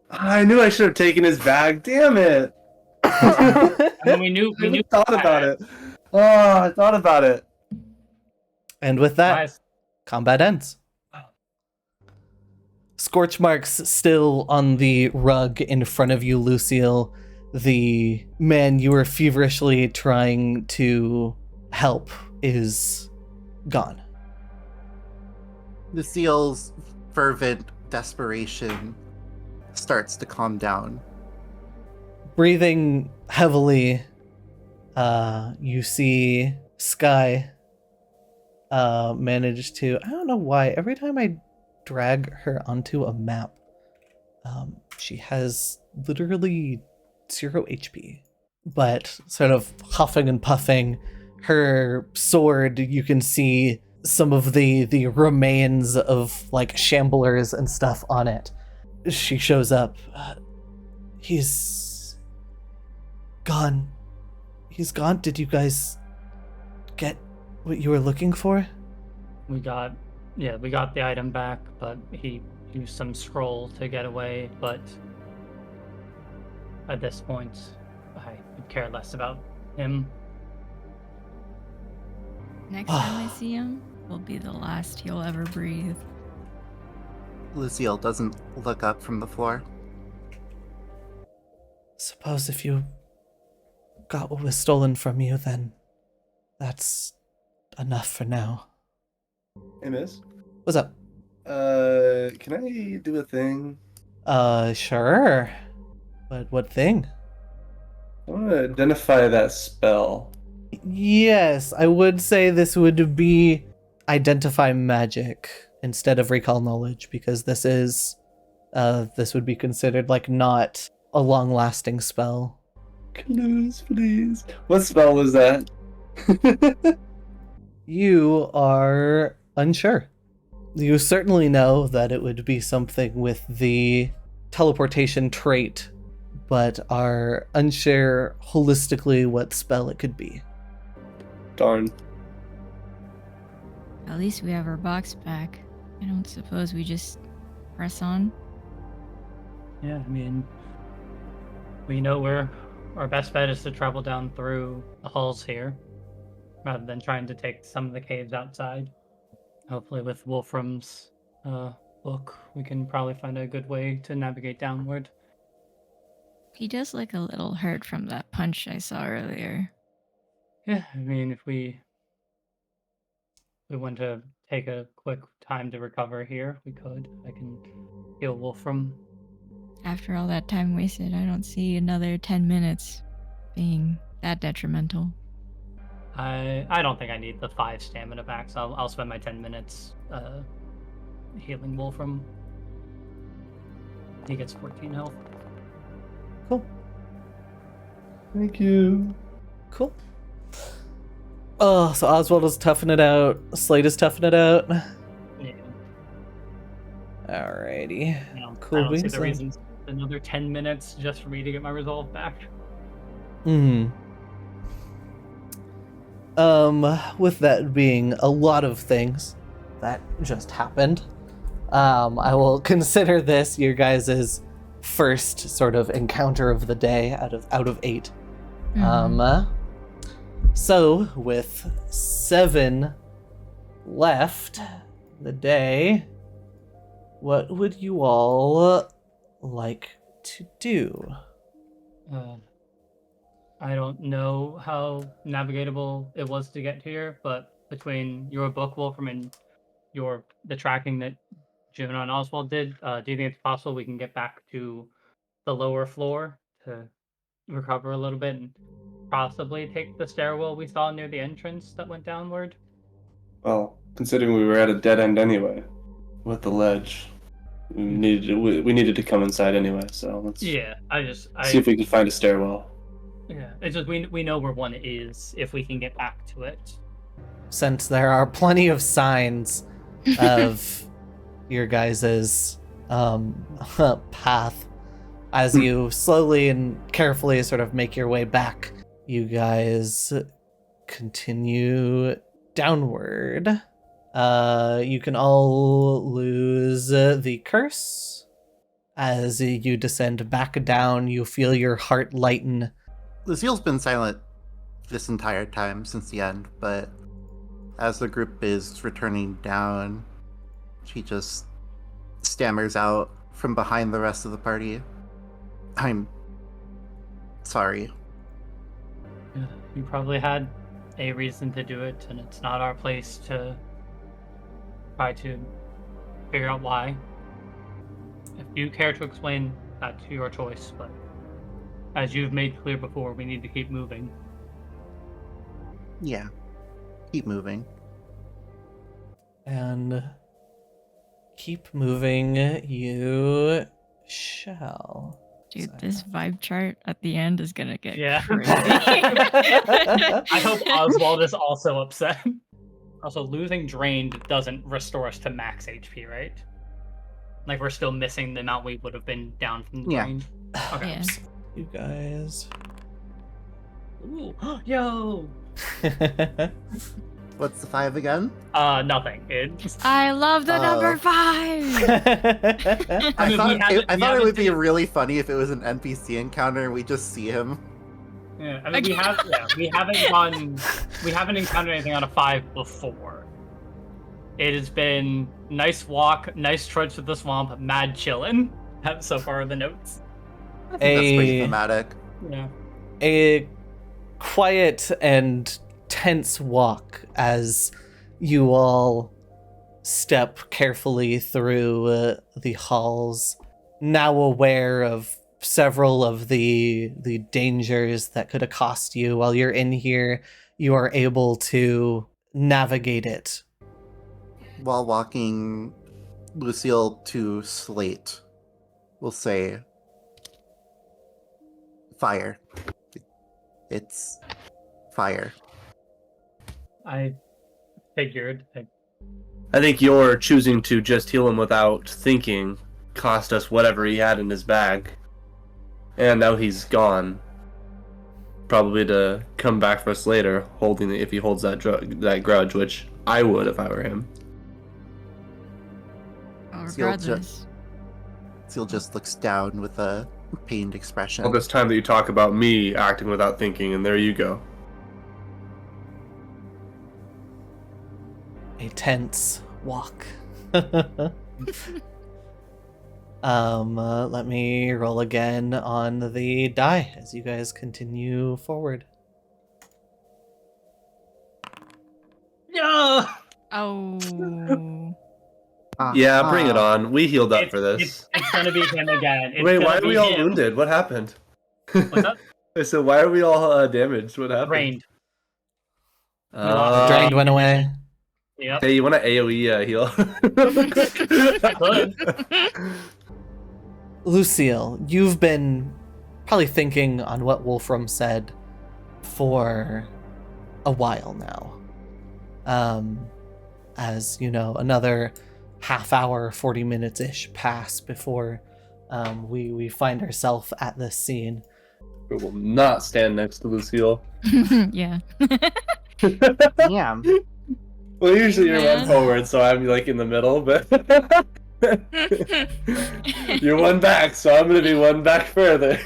I knew I should have taken his bag. Damn it! I mean, we knew. I thought about it. Oh, I thought about it. and with that, Nice. combat ends. Scorch marks still on the rug in front of you, Lucille. The man you were feverishly trying to help is gone. Lucille's fervent desperation starts to calm down. Breathing heavily, you see Sky manage to... I don't know why. Every time I drag her onto a map, she has literally 0 HP. But sort of huffing and puffing, her sword, you can see some of the remains of like shamblers and stuff on it. She shows up. He's gone. He's gone. Did you guys get what you were looking for? We got the item back, but he used some scroll to get away. But at this point, I could care less about him. Next time I see him, will be the last he'll ever breathe. Lucille doesn't look up from the floor. Suppose if you got what was stolen from you, then that's enough for now. Hey, miss. What's up? Can I do a thing? Sure. But what thing? I want to identify that spell. Yes, I would say this would be identify magic instead of recall knowledge, because this would be considered like not a long-lasting spell. Clues, please. What spell was that? You are unsure. You certainly know that it would be something with the teleportation trait, but are unsure holistically what spell it could be. Darn. At least we have our box back. I don't suppose we just press on. Yeah, I mean, we know where our best bet is to travel down through the halls here, rather than trying to take some of the caves outside. Hopefully with Wolfram's book, we can probably find a good way to navigate downward. He does look a little hurt from that punch I saw earlier. Yeah, I mean, if we want to take a quick time to recover here, we could. I can heal Wolfram. After all that time wasted, I don't see another 10 minutes being that detrimental. I don't think I need the 5 stamina back, so I'll spend my 10 minutes healing Wolfram. He gets 14 health. Cool. Thank you. Cool. Oh, so Oswald is toughing it out. Slade is toughing it out. Yeah. Alrighty. Cool. I don't see beans the then. reason another 10 minutes just for me to get my resolve back. With that being a lot of things, that just happened. I will consider this your guys' first sort of encounter of the day out of 8. So with 7 left the day, what would you all like to do? I don't know how navigatable it was to get here, but between your book, Wolfram, and the tracking that Juno and Oswald did, do you think it's possible we can get back to the lower floor to recover a little bit and possibly take the stairwell we saw near the entrance that went downward? Well, considering we were at a dead end anyway, with the ledge, we needed to come inside anyway. So let's see if we can find a stairwell. Yeah, it's just we know where one is if we can get back to it. Since there are plenty of signs of your guys' path, as you slowly and carefully sort of make your way back, you guys continue downward. You can all lose the curse. As you descend back down, you feel your heart lighten. Lucille's been silent this entire time since the end, but as the group is returning down, she just stammers out from behind the rest of the party. I'm sorry. You probably had a reason to do it, and it's not our place to try to figure out why. If you care to explain, that's your choice, but as you've made clear before, we need to keep moving. Yeah. Keep moving. And keep moving you shall. Dude, this vibe chart at the end is gonna get crazy. I hope Oswald is also upset. Also, losing drained doesn't restore us to max HP, right? Like, we're still missing the amount we would have been down from the drained. Okay. Yeah. You guys. Ooh. Yo! What's the 5 again? Nothing. It's... I love the number 5! I thought it would be really funny if it was an NPC encounter and we just see him. Yeah, I mean, we haven't encountered anything on a 5 before. It has been nice walk, nice trudge through the swamp, mad chillin'. So far in the notes. I think that's pretty thematic. Yeah. A quiet and tense walk as you all step carefully through the halls, now aware of several of the dangers that could accost you. While you're in here, you are able to navigate it. While walking Lucille to Slate, we'll say fire. It's fire. I figured. I think your choosing to just heal him without thinking cost us whatever he had in his bag. And now he's gone. Probably to come back for us later, holding it if he holds that grudge, which I would if I were him. Seal just looks down with a pained expression. All this time that you talk about me acting without thinking, and there you go. A tense walk. Let me roll again on the die as you guys continue forward. Yeah. Oh. Yeah, bring it on. We healed up for this. It's gonna be him again. Wait, why are we all wounded? What happened? What's up? So why are we all damaged? What happened? Drained. Drained went away. Yep. Hey, you want to AoE heal? Lucille, you've been probably thinking on what Wolfram said for a while now. As you know, another half hour, 40 minutes-ish pass before we find ourselves at this scene. We will not stand next to Lucille. Yeah. Yeah. Well, usually you Man. run forward, so I'm like in the middle, but you're one back, so I'm gonna be one back further.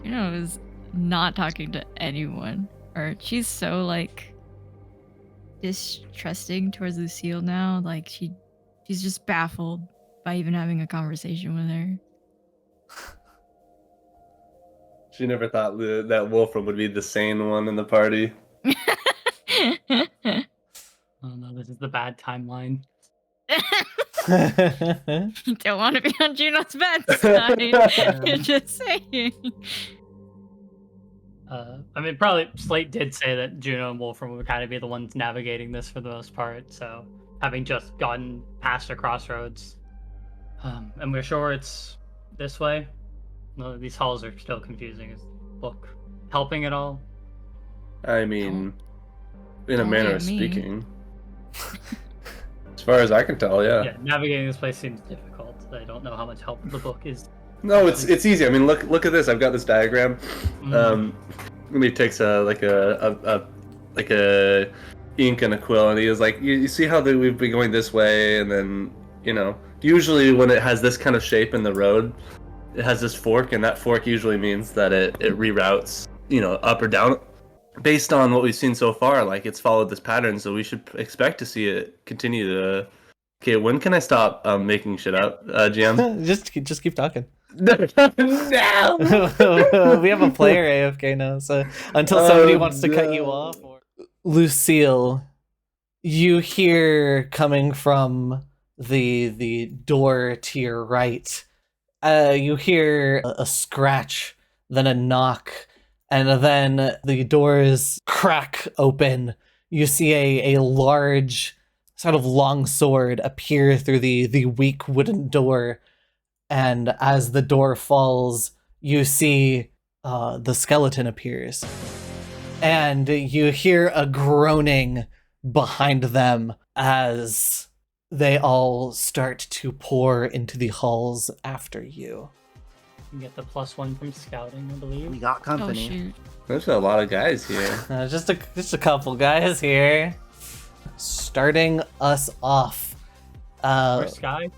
Juno is not talking to anyone. Or she's so like distrusting towards Lucille now. Like she's just baffled by even having a conversation with her. She never thought that Wolfram would be the sane one in the party. Oh no, this is the bad timeline. You don't want to be on Juno's bad side. You're just saying. I mean, probably Slate did say that Juno and Wolfram would kind of be the ones navigating this for the most part. So, having just gotten past a crossroads, and we're sure it's this way. No, these halls are still confusing. Is the book helping at all? I mean, in a Don't manner get of me. speaking. As far as I can tell, Yeah, navigating this place seems difficult. I don't know how much help the book is. No, it's easy. I mean, look at this. I've got this diagram. Mhm. He takes a ink and a quill, and he was like, you see how we've been going this way, and then usually when it has this kind of shape in the road, it has this fork, and that fork usually means that it reroutes up or down. Based on what we've seen so far, like it's followed this pattern, so we should expect to see it continue to. Okay, when can I stop making shit up, GM? just keep talking. No. We have a player AFK now, so until somebody wants to cut you off. Lucille, you hear coming from the door to your right. You hear a scratch, then a knock, and then the doors crack open. You see a large, sort of long sword appear through the weak wooden door. And as the door falls, you see the skeleton appears. And you hear a groaning behind them as they all start to pour into the halls after you. You get the +1 from scouting, I believe. We got Oh company. shoot. There's a lot of guys here. Just a couple guys here. Starting us off. Where's Sky?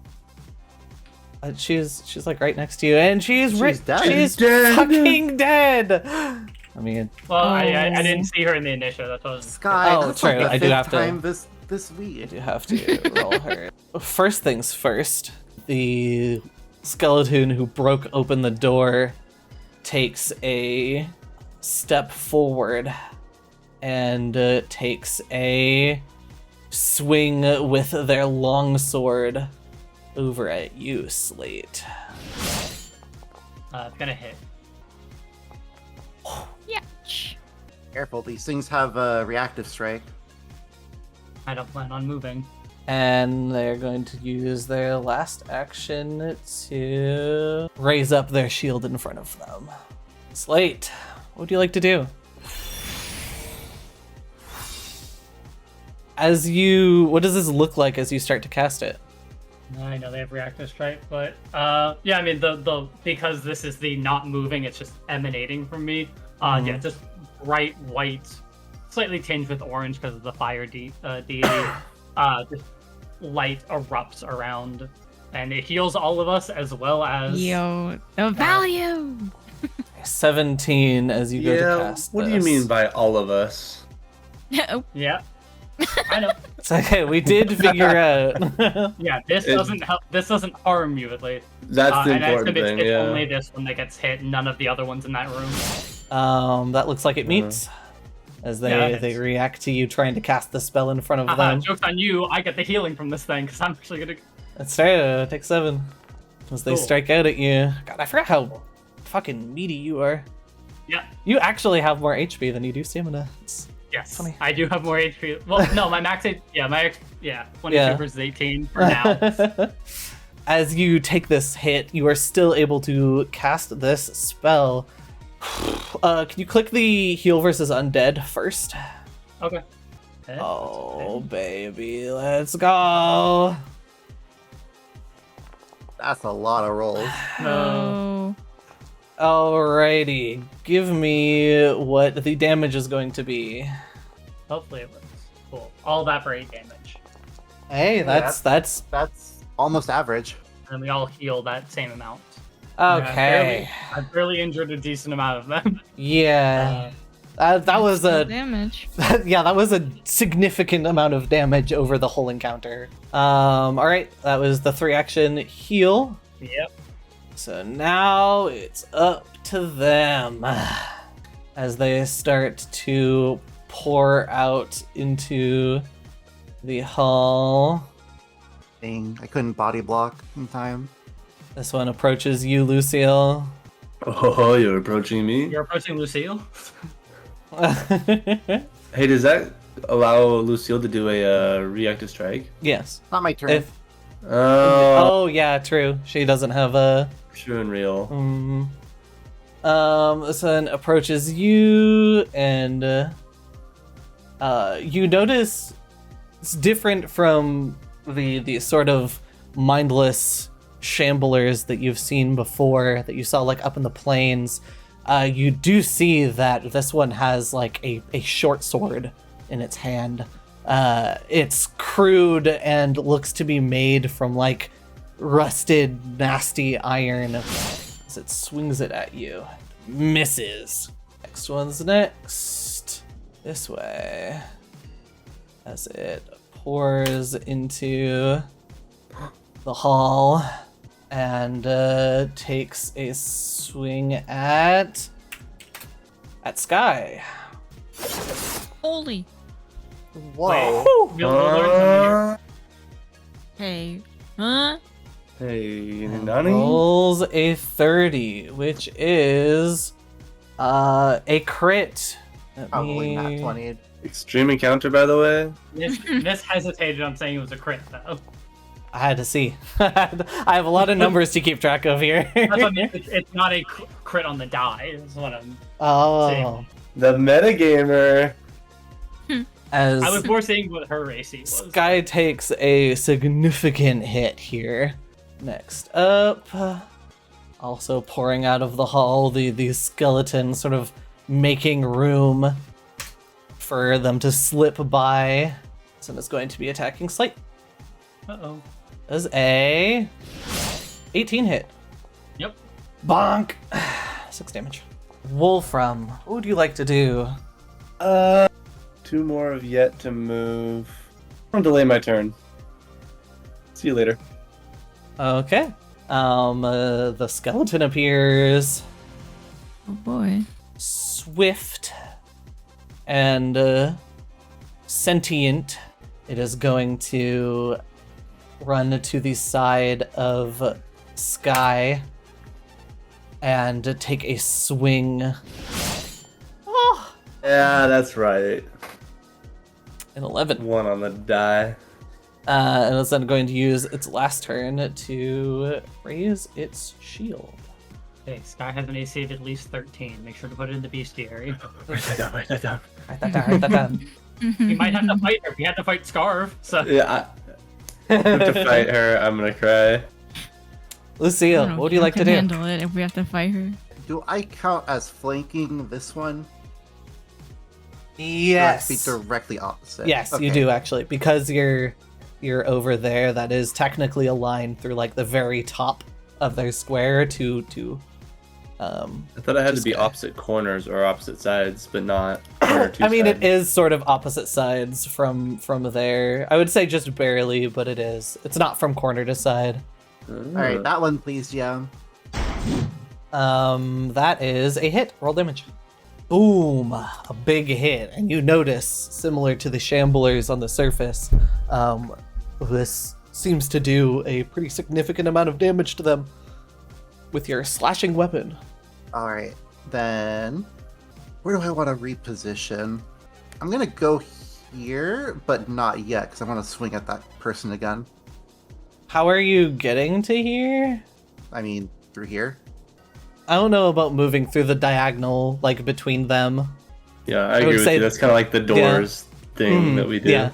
She's like right next to you, and she's dead. She's Dead. fucking dead. I mean, Well, I Oh. didn't see her in the initiative. That's what I was. Sky, Oh, that's true, like the I do fifth have to- time this I week. do have to roll her. First things first, the skeleton who broke open the door takes a step forward and takes a swing with their longsword over at you, Slate. It's gonna hit. Yeah. Careful, these things have a reactive strike. I don't plan on moving. And they're going to use their last action to raise up their shield in front of them. Slate, what would you like to do? What does this look like as you start to cast it? I know they have reactive strike, but yeah, I mean the because this is the not moving, it's just emanating from me. Yeah, just bright white, slightly tinged with orange because of the fire deity. Just light erupts around, and it heals all of us as well as. Yo, the value. 17 as you go to cast what do you this. mean by all of us? Oh, Yeah, I know. It's okay, we did figure out. Yeah, this doesn't help. This doesn't harm you at least. That's the And I important assume thing. it's Yeah. only this one that gets hit, none of the other ones in that room. That looks like it meets. As they, Yeah, they it's- react to you trying to cast the spell in front of Haha, them. joke's on you, I get the healing from this thing, because I'm actually gonna... That's right, take 7. As they Cool. strike out at you. God, I forgot how fucking meaty you are. Yeah, You actually have more HP than you do stamina. It's yes. funny. I do have more HP. Well, no, my max HP... Yeah, 22 Yeah. versus 18 for now. As you take this hit, you are still able to cast this spell. Can you click the heal versus undead first? Okay. Oh, baby, let's go. That's a lot of rolls. No. Alrighty, give me what the damage is going to be. Hopefully it works. Cool. All that for 8 damage. Hey, Yeah, that's That's almost average. And we all heal that same amount. okay. I've barely injured a decent amount of them. Yeah, that was Still a damage. yeah, that was a significant amount of damage over the whole encounter. All right, that was the 3-action heal. Yep. So now it's up to them as they start to pour out into the hall. Dang, I couldn't body block in time. This one approaches you, Lucille. Oh, you're approaching me? You're approaching Lucille. Hey, does that allow Lucille to do a reactive strike? Yes. Not my turn. If Oh, oh yeah, true. She doesn't have a. true and real. This one approaches you, and you notice it's different from the sort of mindless shamblers that you've seen before, that you saw like up in the plains. You do see that this one has like a short sword in its hand. It's crude and looks to be made from like rusted, nasty iron as it swings it at you. Misses. Next one's next. This way. As it pours into the hall and takes a swing at Sky. Holy. Whoa. We'll learn something here. Hey. Huh? Hey, And Nani? rolls a 30, which is a crit. Probably not 20. Extreme encounter, by the way. Miss hesitated on saying it was a crit, though. I had to see. I have a lot of numbers to keep track of here. That's what I mean. It's not a crit on the die. Is what I'm. Oh, The metagamer. as I was more saying what her AC was. Sky takes a significant hit here. Next up, also pouring out of the hall, the skeleton sort of making room for them to slip by. So it's going to be attacking Slate. Uh-oh. Does a 18 hit. Yep. Bonk. 6 damage. Wolfram, what would you like to do? 2 more have yet to move. I'm gonna delay my turn. See you later. Okay. The skeleton appears Oh boy. swift and sentient. It is going to run to the side of Sky and take a swing. Oh, Yeah, that's right. an 11. 1 on the die. And it's then going to use its last turn to raise its shield. Okay, Sky has an AC of at least 13. Make sure to put it in the bestiary. Write that down, write that down. Write that down, write that down. We might have to fight her. We have to fight Scarf. So Yeah, I have to fight her. I'm gonna cry. I Lucille, don't know what would if you like to can do? handle it if we have to fight her. Do I count as flanking this one? Yes. Or be directly opposite. Yes, you Okay. do actually, because you're over there. That is technically a line through like the very top of their square to I thought I had to be Sky. opposite corners or opposite sides, but not. corner to I mean, it sides. is sort of opposite sides from there. I would say just barely, but it is. It's not from corner to side. Alright, that one please, yeah. That is a hit. Roll damage. Boom! A big hit, and you notice, similar to the shamblers on the surface, this seems to do a pretty significant amount of damage to them with your slashing weapon. Alright, then where do I want to reposition? I'm gonna go here, but not yet, because I want to swing at that person again. How are you getting to here? I mean, through here. I don't know about moving through the diagonal, like between them. Yeah, I would agree with say- you. That's kind of like the doors thing that we do. Yeah.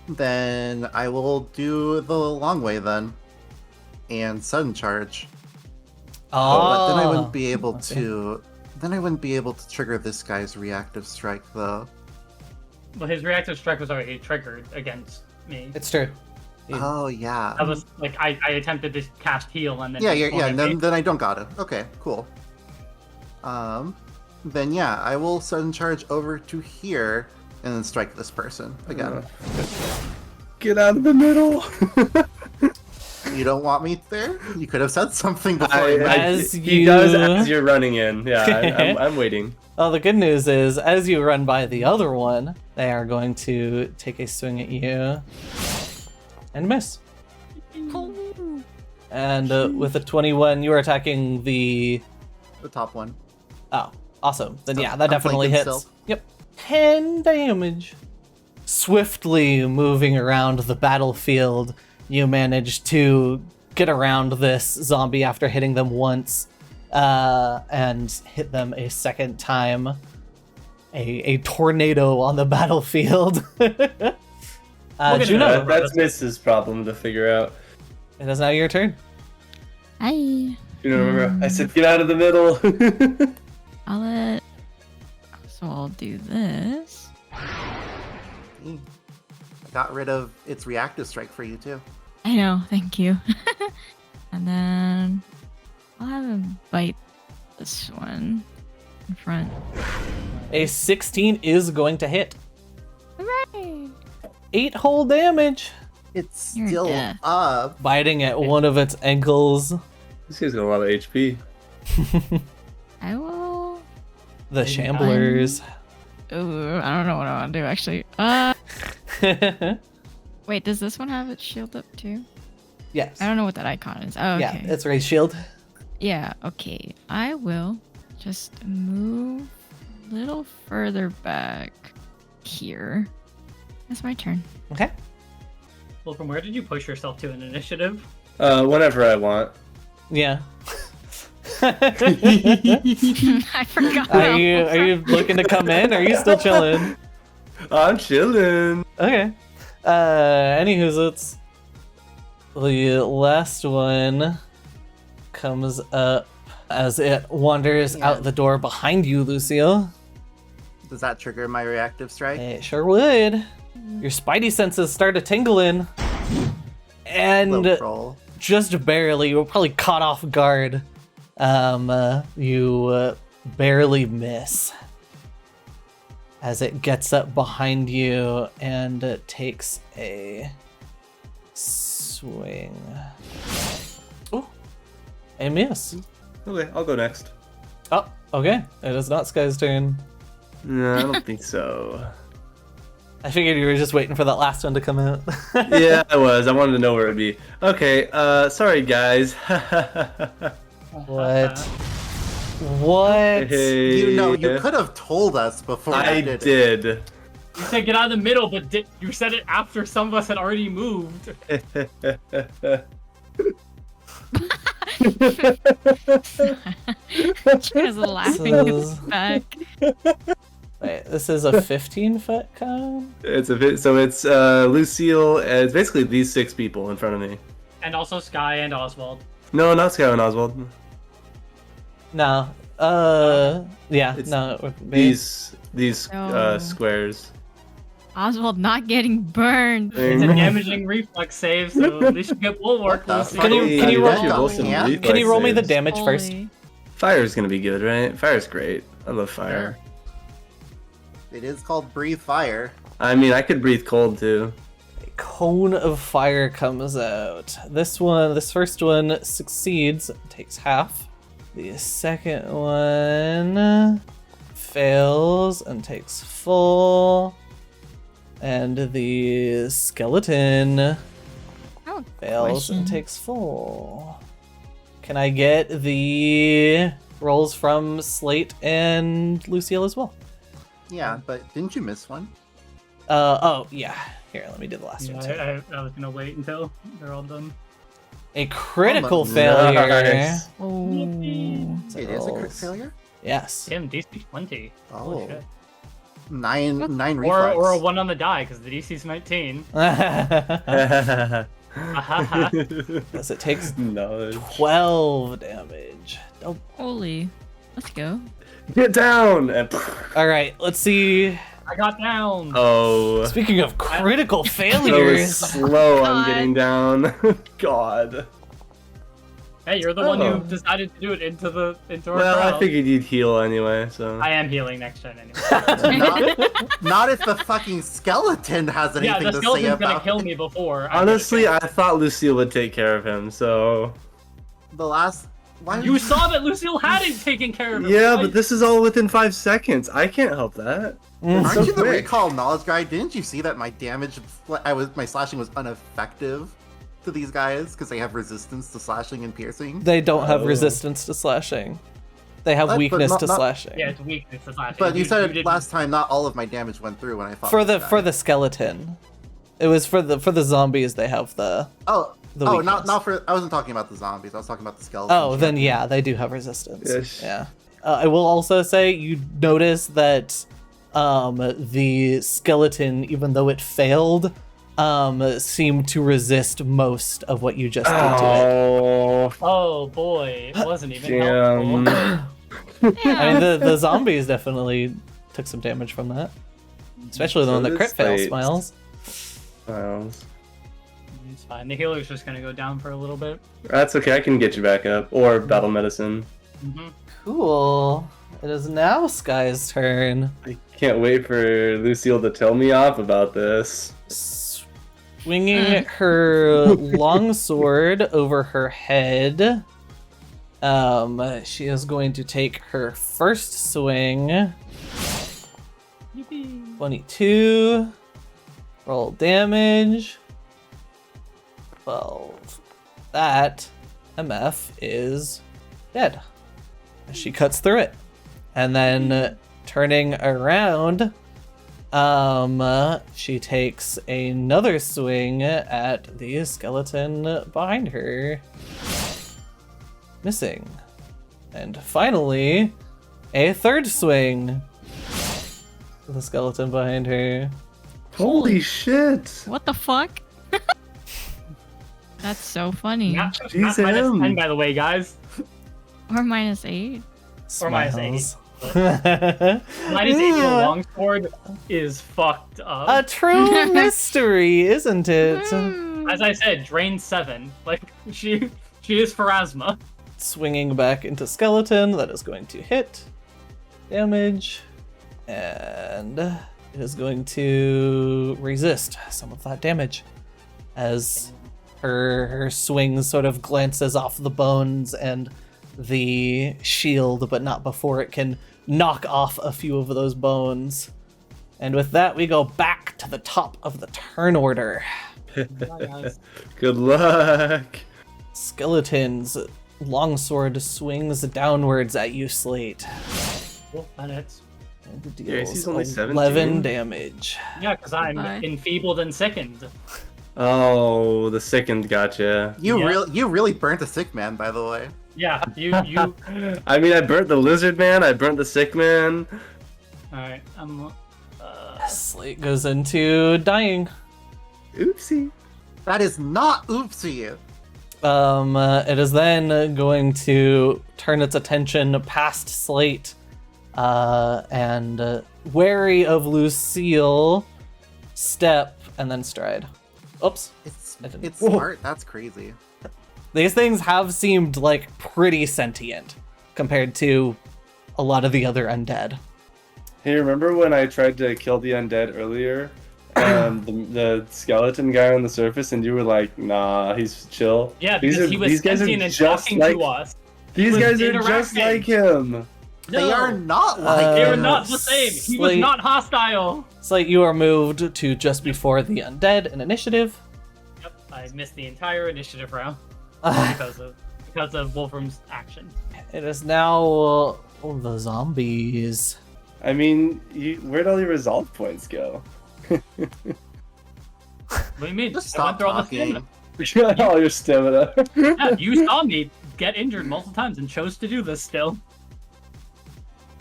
Then I will do the long way then. And sudden charge. But then I Ah, wouldn't be able okay. to. Then I wouldn't be able to trigger this guy's reactive strike, though. Well, his reactive strike was already triggered against me. It's true. Oh yeah. I was like, I attempted to cast heal and then. Yeah, he yeah, swung yeah. at me. Then I don't got it. Okay, cool. Then yeah, I will sudden charge over to here and then strike this person again. Get out of the middle. You don't want me there? You could have said something before. He does as you're running in. Yeah, I'm waiting. Well, the good news is, as you run by the other one, they are going to take a swing at you and miss. And with a 21, you are attacking the... The top one. Oh, awesome. Then yeah, I'm that definitely hits. flanking still. Yep. 10 damage. Swiftly moving around the battlefield, you manage to get around this zombie after hitting them once, and hit them a second time. A tornado on the battlefield. Juno, That's Miss's problem to figure out. it is now your turn. Hi. You know, remember I said get out of the middle. So I'll do this. I got rid of its reactive strike for you too. I know, thank you. And then I'll have him bite this one in front. A 16 is going to hit. Hooray! 8 whole damage. It's You're still dead. up. Biting at one of its ankles. This guy's got a lot of HP. I will. The shamblers. Ooh, I don't know what I want to do actually. Wait, does this one have its shield up too? Yes. I don't know what that icon is. Oh, okay. Yeah, it's raised shield. Yeah, okay. I will just move a little further back here. That's my turn. Okay. Well, from where did you push yourself to in initiative? Whenever I want. Yeah. I forgot. Are you looking to come in? Or are you still chilling? I'm chilling. Okay. Anywho, it's the last one comes up as it wanders Yeah. out the door behind you, Lucille. Does that trigger my reactive strike? It sure would. Your spidey senses start to tingling, and Low roll. just barely, you were probably caught off guard. You barely miss as it gets up behind you and it takes a swing. Oh, a miss. Okay, I'll go next. Oh, okay. It is not Sky's turn. No, I don't think so. I figured you were just waiting for that last one to come out. Yeah, I was. I wanted to know where it'd be. Okay, sorry guys. What? What? Hey. You know, you could have told us before I you did. did. You said get out of the middle, but you said it after some of us had already moved. Gina's laughing at So- the back. Wait, this is a 15-foot cone? It's a bit. So it's Lucille. It's basically these 6 people in front of me. And also Sky and Oswald. No, not Sky and Oswald. No. Yeah, It's no, it would be. These No. squares. Oswald not getting burned. It's a damaging reflex save, so at least you get bulwark. What the Lucy. fuck? Can you roll- You're both some Can reflex you roll me the saves. damage first? Holy. Fire's gonna be good, right? Fire's great. I love fire. It is called Breathe Fire. I mean, I could breathe cold too. A cone of fire comes out. This first one succeeds, takes half. The second one fails and takes full. And the skeleton Oh, fails and question. takes full. Can I get the rolls from Slate and Lucille as well? Yeah, but didn't you miss one? Oh, yeah. Here, let me do the last Yeah, one too. I was gonna wait until they're all done. A critical Almost. failure. Nice. Oh. It is a crit Rolls. failure? Yes. Damn, DC 20. Holy Oh. shit. Nine Or reflex. a 1 on the die, because the DC's 19. As it takes Knowledge. 12 damage. Oh. Holy. Let's go. Get down! And All right, let's see. I got down. oh, Speaking of critical so failures, slow. I'm God. getting down. God. Hey, you're the one Oh. who decided to do it into our Well, crowd. I figured you'd heal anyway, so. I am healing next turn anyway. Not if the fucking skeleton has anything Yeah, the to say skeleton's gonna about kill it. me before. Honestly, I thought Lucille would take care of him, so. The last. Why You saw that Lucille hadn't taken care of him. Yeah, right? but this is all within 5 seconds. I can't help that. Mm. Aren't so you the quick. recall knowledge guy? Didn't you see that my damage, my slashing was ineffective to these guys because they have resistance to slashing and piercing? they don't have Oh. resistance to slashing. They have But weakness not- to not- slashing. Yeah, it's weakness to slashing. But you said didn't- last time not all of my damage went through when I fought For this the guy. for the skeleton, it was for the zombies. They have the. the not weakness. for. I wasn't talking about the zombies. I was talking about the skeleton. Oh, then yeah, they do have resistance. Yes. Yeah. I will also say you notice that the skeleton, even though it failed, seemed to resist most of what you just did to it. Oh, Oh boy, it wasn't even damn. helpful. I mean, the zombies definitely took some damage from that, especially the So one that did crit fail Slates. smiles. Miles. It's fine. The healer's just gonna go down for a little bit. That's okay, I can get you back up. Or battle medicine. Mm-hmm. Cool. It is now Sky's turn. I can't wait for Lucille to tell me off about this. Swinging her longsword over her head. She is going to take her first swing. 22. Roll damage. 12. That MF is dead. She cuts through it. And then turning around, she takes another swing at the skeleton behind her. Missing. And finally, a third swing. The skeleton behind her. Holy shit! What the fuck? That's so funny. Not Jeez, minus him. 10, by the way, guys. Or -8. Or minus Smiles. Minus 8 with a longsword is fucked up. A true mystery, isn't it? Hmm. As I said, drain 7. Like she is Pharasma. Swinging back into skeleton, that is going to hit. Damage. And it is going to resist some of that damage. As her swing sort of glances off the bones and the shield, but not before it can knock off a few of those bones. And with that, we go back to the top of the turn order. Good luck! Skeleton's longsword swings downwards at you, Slate. Cool, that hits. And it Yeah, he's deals only 11 17. damage. Yeah, because I'm Bye. enfeebled and sickened. Oh, the sickened gotcha. You Yeah. really burnt a sick man, by the way. Yeah, you. I mean, I burnt the lizard man, I burnt the sick man. Alright, Slate goes into dying. Oopsie. That is not oopsie. It is then going to turn its attention past Slate, and wary of Lucille, step, and then stride. Oops. I didn't- It's smart. That's crazy. These things have seemed like pretty sentient compared to a lot of the other undead. Hey, remember when I tried to kill the undead earlier? And the skeleton guy on the surface, and you were like, nah, he's chill. yeah, because he was sentient and talking to us. These was guys are just interacting. like him. They No, are not like They are him. not the same. He was Slate- not hostile. Slate, you are moved to just before the undead in initiative. Yep, I missed the entire initiative round because of Wolfram's action. It is now the zombies. I mean, where'd all your resolve points go? What do you mean? Just I went stop through all the talking. all your stamina. Yeah, you saw me get injured multiple times and chose to do this still.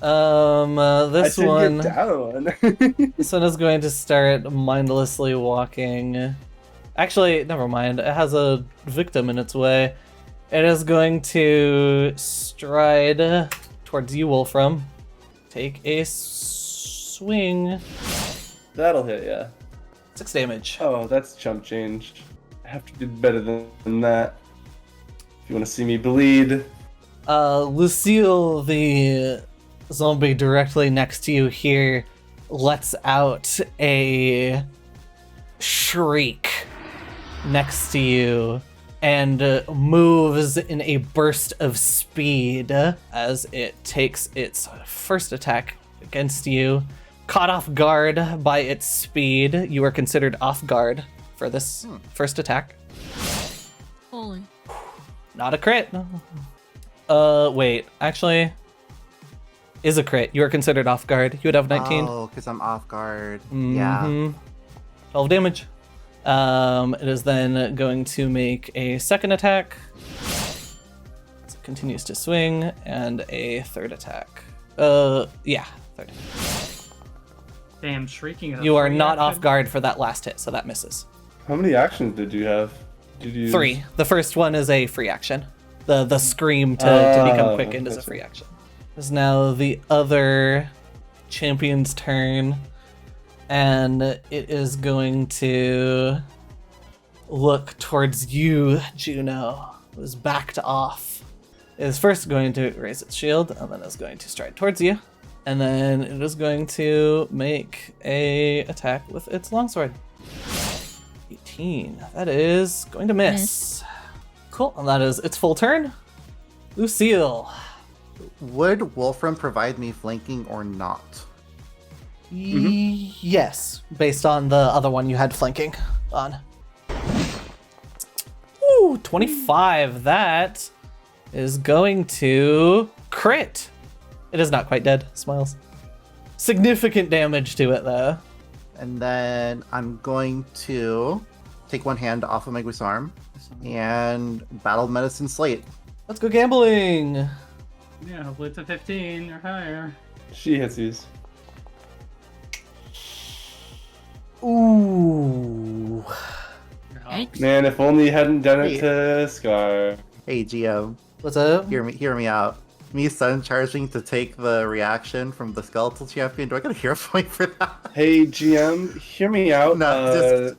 This I said one. get down. This one is going to start mindlessly walking Actually, never mind. It has a victim in its way. It is going to stride towards you, Wolfram. Take a swing. That'll hit, yeah. 6 damage. Oh, that's chump change. I have to do better than that. If you want to see me bleed. Lucille, the zombie directly next to you here, lets out a shriek next to you and moves in a burst of speed as it takes its first attack against you. Caught off guard by its speed, you are considered off guard for this first attack. Holy. Not a crit. Wait, actually, is a crit. You are considered off guard. You would have 19. Oh, because I'm off guard. Yeah. Mhm. 12 damage. It is then going to make a second attack. So it continues to swing, and a third attack. Yeah, third. Damn, shrieking. is a You are free not off action? guard for that last hit, so that misses. How many actions did you have? Did you 3. The first one is a free action. The scream to become quickened is a gotcha. free action. Is now the other champion's turn, and it is going to look towards you, Juno, who's backed off. It is first going to raise its shield, and then is going to stride towards you, and then it is going to make a attack with its longsword. 18. That is going to miss. Cool, and that is its full turn. Lucille. Would Wolfram provide me flanking or not? Yes, based on the other one you had flanking on. Ooh, 25. That is going to crit. It is not quite dead. Smiles. Significant damage to it, though. And then I'm going to take one hand off of my Guisarm and battle medicine slate. Let's go gambling. Yeah, hopefully it's a 15 or higher. She hits these. Ooh. Yikes. Man, if only you hadn't done it to Scar. Hey GM, What's up? hear me out. Me sun charging to take the reaction from the skeletal champion. Do I get a hero point for that? Hey GM, hear me out. No,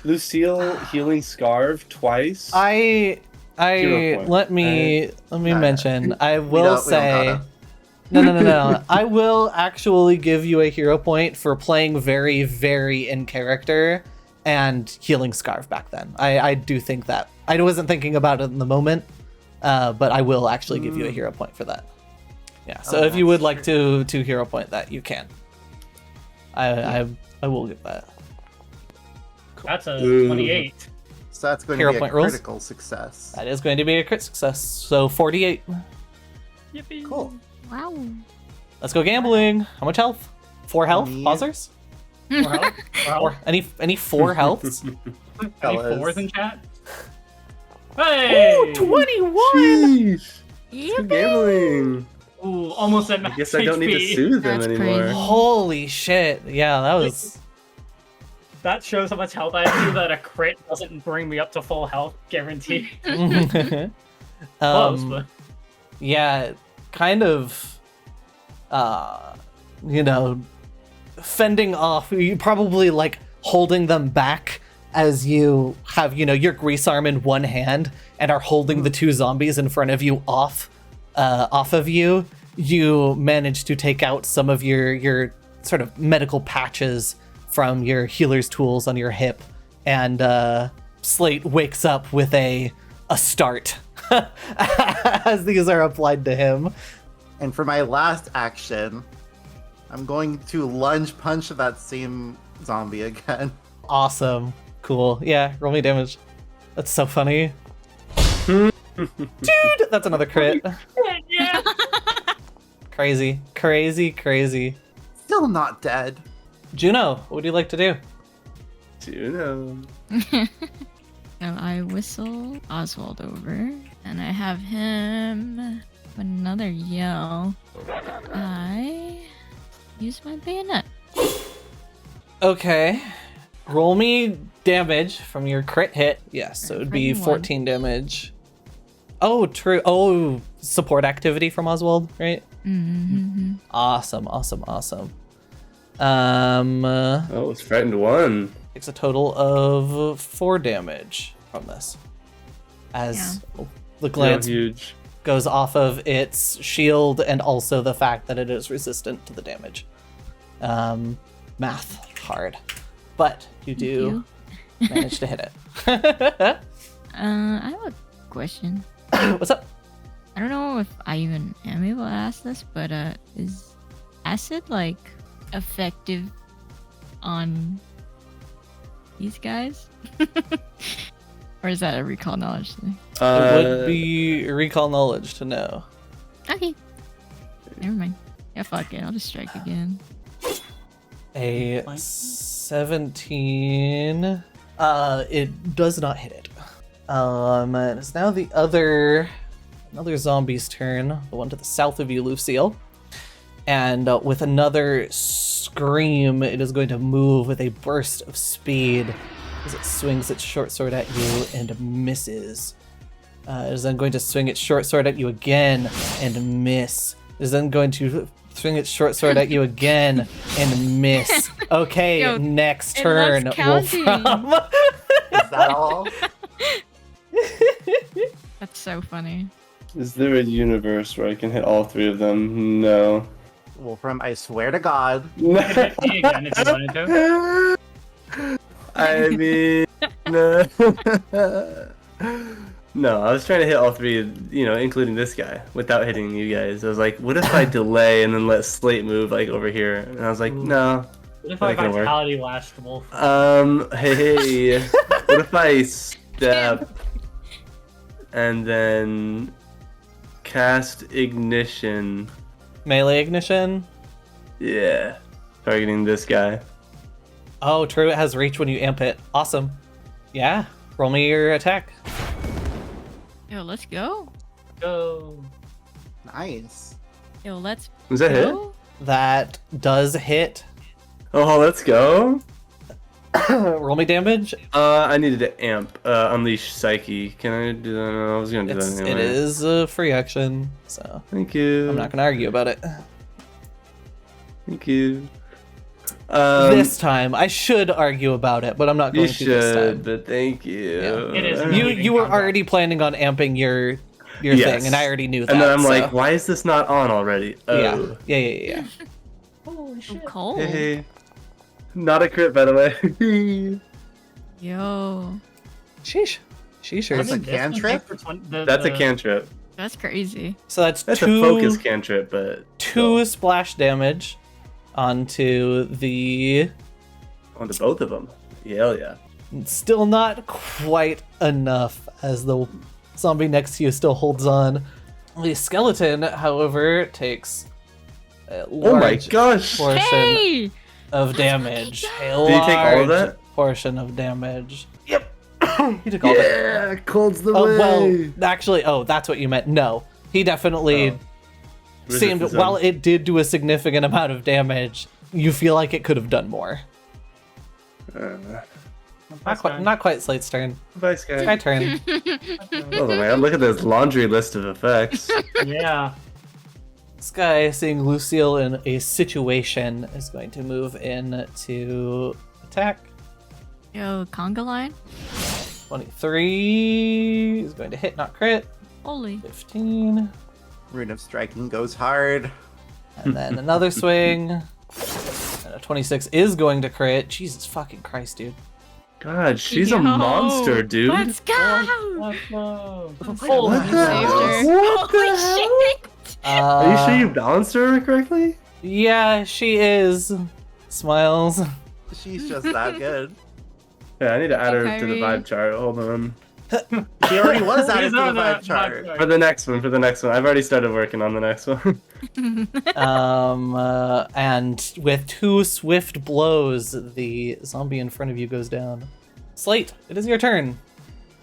Lucille healing Scarve twice. I Hero point. let me No. mention. I We will don't say. gotta. No. I will actually give you a hero point for playing very, very in character and healing Scarf back then. I do think that. I wasn't thinking about it in the moment, but I will actually give you a hero point for that. Yeah, so Oh, if you would that's like to hero point that, you can. I will give that. That's a Ooh. 28. So that's going Hero to be a point rolls? critical success. That is going to be a crit success. So 48. Yippee. Cool. Wow. Let's go gambling. How much health? 4 health? Me- Pausers? Or help? Or any 4 healths? Any Fellas. fours in chat? Hey! Ooh, 21! Sheesh. Good Yippee. gambling. Ooh, almost at I max guess I don't need to HP. soothe them That's anymore. crazy. Holy shit. Yeah, that was... That shows how much health I have, that a crit doesn't bring me up to full health, guaranteed. Close, but... Yeah, kind of, fending off, you probably like holding them back as you have, your grease arm in one hand and are holding the 2 zombies in front of you off of you. You manage to take out some of your sort of medical patches from your healer's tools on your hip, and Slate wakes up with a start as these are applied to him. And for my last action, I'm going to lunge punch that same zombie again. Awesome. Cool. Yeah, roll me damage. That's so funny. Dude, that's another crit. Yeah! Crazy. Still not dead. Juno, what would you like to do? Juno. So I whistle Oswald over, and I have him another yell. I use my bayonet. Okay. Roll me damage from your crit hit. Yes, so it would be Frightened 14 damage. Oh, true. Oh, support activity from Oswald, right? Mm-hmm. Awesome. Oh, it's frightened 1. Takes a total of 4 damage from this. As the glance Huge. goes off of its shield and also the fact that it is resistant to the damage. Math hard. But you do manage to hit it. I have a question. What's up? I don't know if I even am able to ask this, but is acid like effective on these guys? Or is that a recall knowledge thing? It would be recall knowledge to know. Okay. Never mind. Yeah, fuck it. I'll just strike again. A 17. It does not hit it. And it's now another zombie's turn, the one to the south of you, Lucille. And with another scream, it is going to move with a burst of speed as it swings its short sword at you and misses. It is then going to swing its short sword at you again and miss. It is then going to swing its short sword at you again and miss. Okay, Yo, next it turn, loves counting. Wolfram. Is that all? That's so funny. Is there a universe where I can hit all 3 of them? No. Wolfram, I swear to God. Hit me again if you wanted to. I mean, no. No, I was trying to hit all 3, including this guy, without hitting you guys. I was like, what if I delay and then let Slate move like over here? And I was like, no. What if That I ain't gonna work. vitality last wolf? Hey, what if I step and then cast ignition? Melee ignition. Yeah, targeting this guy. Oh, true. It has reach when you amp it. Awesome. Yeah. Roll me your attack. Yo, let's go. Go. Nice. Yo, let's Was that hit? go. That does hit. Oh, let's go. Roll me damage. I needed to amp unleash psyche. Can I do that? No, I was gonna do that anyway. It is a free action, so Thank you. I'm not gonna argue about it. Thank you. This time, I should argue about it, but I'm not going You to this time. should, but thank you. Yeah. It is You were combat. already planning on amping your Yes. thing, and I already knew that. And then I'm so- like, why is this not on already? Oh. yeah. Holy So shit. cold. Hey. Not a crit, by the way. Yo, Sheesh. Sheesh. That's a This one cantrip? takes That's a cantrip. that's crazy. So that's That's two a focus cantrip, but two splash damage onto the. onto both of them. Hell yeah. Still not quite enough, as the zombie next to you still holds on. The skeleton, however, takes a Oh my large gosh. portion Hey! of damage. A Did he take all of large that? portion of damage. Yep. He took all of it. Yeah, cold's the Oh, way. well, actually, that's what you meant. No. He definitely seemed, Resist while zone. it did do a significant amount of damage, you feel like it could have done more. Not quite Slate's turn. Bye, My Sky. turn. Oh my god, look at this laundry list of effects. Yeah. This guy, seeing Lucille in a situation, is going to move in to attack. Yo, conga line. 23 is going to hit, not crit. Holy. 15. Rune of Striking goes hard. And then another swing. And a 26 is going to crit. Jesus fucking Christ, dude. God, she's a Yo, monster, dude. Let's go! Let's go. Oh, What you the saved hell? her. What the Holy shit! Are you sure you balanced her correctly? Yeah, she is. Smiles. She's just that good. Yeah, I need to add her to the Kyrie. vibe chart. Hold on. She already was added These to are the vibe chart. For the next one. I've already started working on the next one. And with two swift blows, the zombie in front of you goes down. Slate, it is your turn.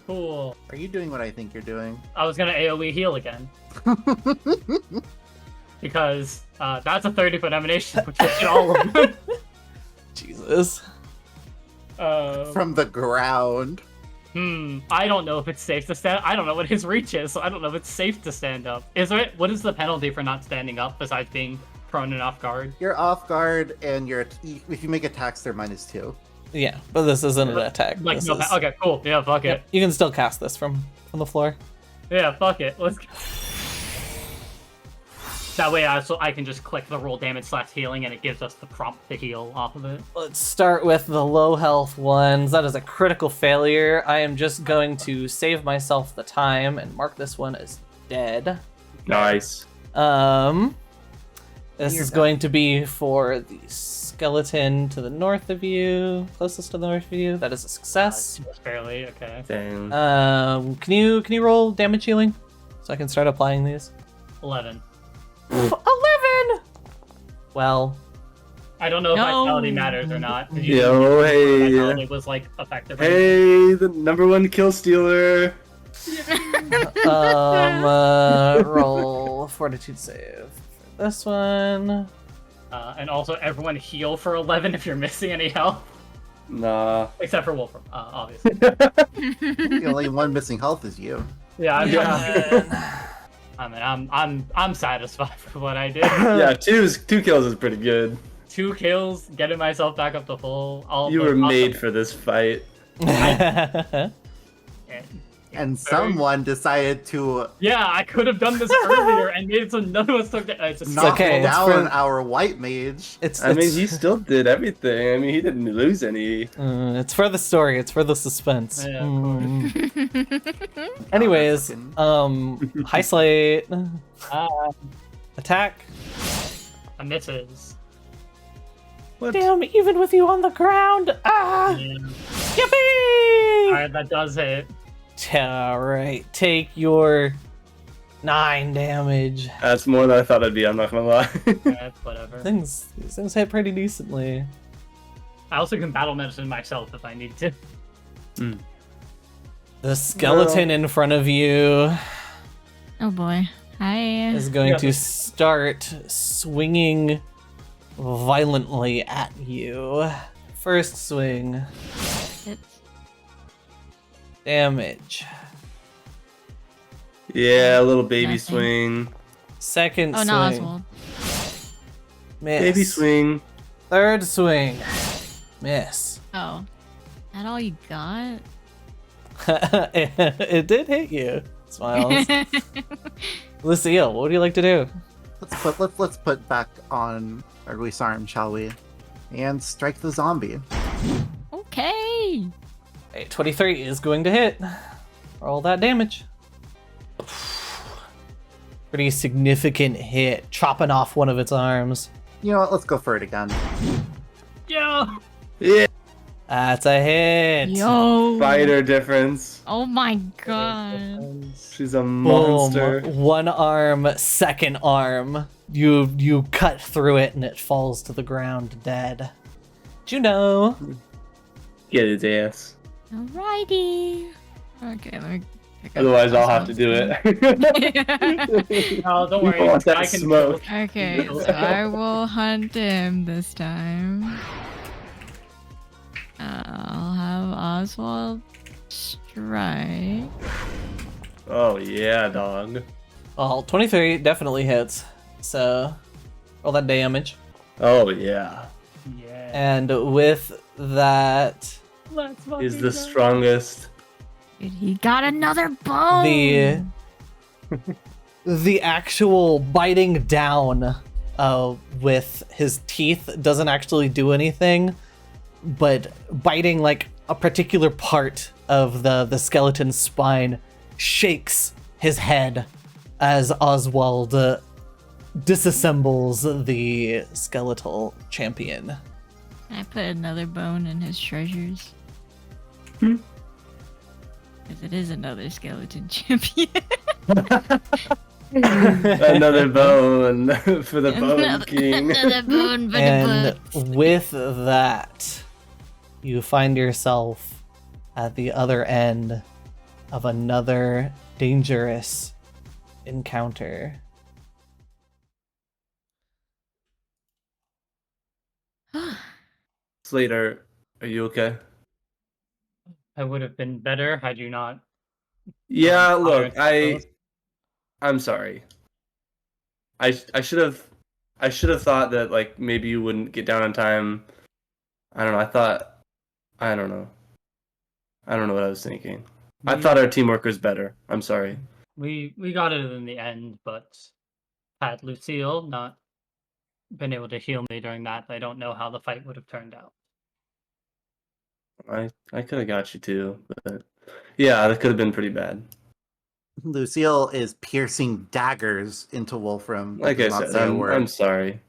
Cool. Are you doing what I think you're doing? I was gonna AoE heal again. Because that's a 30-foot emanation, which will hit all of them. Jesus. from the ground. I don't know if it's safe to stand. I don't know what his reach is, so I don't know if it's safe to stand up. What is the penalty for not standing up besides being prone and off guard? You're off guard, and if you make attacks, they're -2. Yeah, but this isn't an attack. Like This no. is- Okay, cool. Yeah, fuck Yep, it. you can still cast this from the floor. Yeah, fuck it. Let's. That way, I can just click the roll damage / healing, and it gives us the prompt to heal off of it. Let's start with the low health ones. That is a critical failure. I am just going to save myself the time and mark this one as dead. Nice. This You're is done. going to be for the skeleton to the north of you, closest to the north of you. That is a success. Just barely. Okay. Dang. Can you roll damage healing so I can start applying these? 11. 11. Well, I don't know if No. vitality matters or not. 'cause Yo, hey. Vitality was like effective. Hey, the #1 kill stealer. roll fortitude save for this one. And also, everyone heal for 11 if you're missing any health, Nah. except for Wolfram, obviously. The only one missing health is you. Yeah, Yeah. I mean, I'm satisfied with what I did. Yeah, two kills is pretty good. 2 kills, getting myself back up to full. You were made for this fight. And someone decided to Yeah, I could have done this earlier and made it so none of us took it. It's just knock okay, it's down for- our white mage. I mean, he still did everything. I mean, he didn't lose any. It's for the story. It's for the suspense. Yeah, of course. Anyways, high slate, attack. a misses. What? Damn, even with you on the ground. Ah, Yeah. yippee! Alright, that does hit. All right, take your 9 damage. That's more than I thought it'd be, I'm not gonna lie. Yeah, whatever. These things hit pretty decently. I also can battle medicine myself if I need to. The skeleton in front of you Oh boy. Hi. is going Yeah. to start swinging violently at you. First swing, It's damage. Yeah, a little baby Nothing. swing. Second oh swing, no, Oswald. miss. Baby swing. Third swing, miss. Oh. That all you got? It did hit you. Smiles. Lucille, what would you like to do? Let's put back on our Guisarm, shall we? And strike the zombie. Okay. A 23 is going to hit. Roll that damage. Pretty significant hit, chopping off one of its arms. You know what? Let's go for it again. Yeah! Yeah. That's a hit. Yo. Fighter difference. Oh my god. She's a Boom. monster. One arm, second arm. You cut through it and it falls to the ground dead. Juno. Get his ass. Alrighty. Okay, let me pick up Otherwise, I'll have to do Oswald's it. No, don't worry. You want that I can smoke. Okay, so I will hunt him this time. I'll have Oswald strike. Oh yeah, dog. Well, 23 definitely hits. So roll that damage. Oh yeah. Yeah. And with that, Let's fucking He's the go. strongest. Dude, he got another bone. the actual biting down with his teeth doesn't actually do anything, but biting like a particular part of the skeleton's spine shakes his head as Oswald disassembles the skeletal champion. I put another bone in his treasures. Hmm. Because it is another skeleton champion. Another bone for the Bone King. Another bone for And the books. with that, you find yourself at the other end of another dangerous encounter. Slater, are you okay? I would have been better had you not. Yeah, fire look, into those. I'm sorry. I should have thought that like maybe you wouldn't get down on time. I don't know. I don't know. I don't know what I was thinking. I thought our teamwork was better. I'm sorry. We got it in the end, but had Lucille not been able to heal me during that, I don't know how the fight would have turned out. I could have got you too, but yeah, that could have been pretty bad. Lucille is piercing daggers into Wolfram. Like I does not said, say a word. I'm sorry.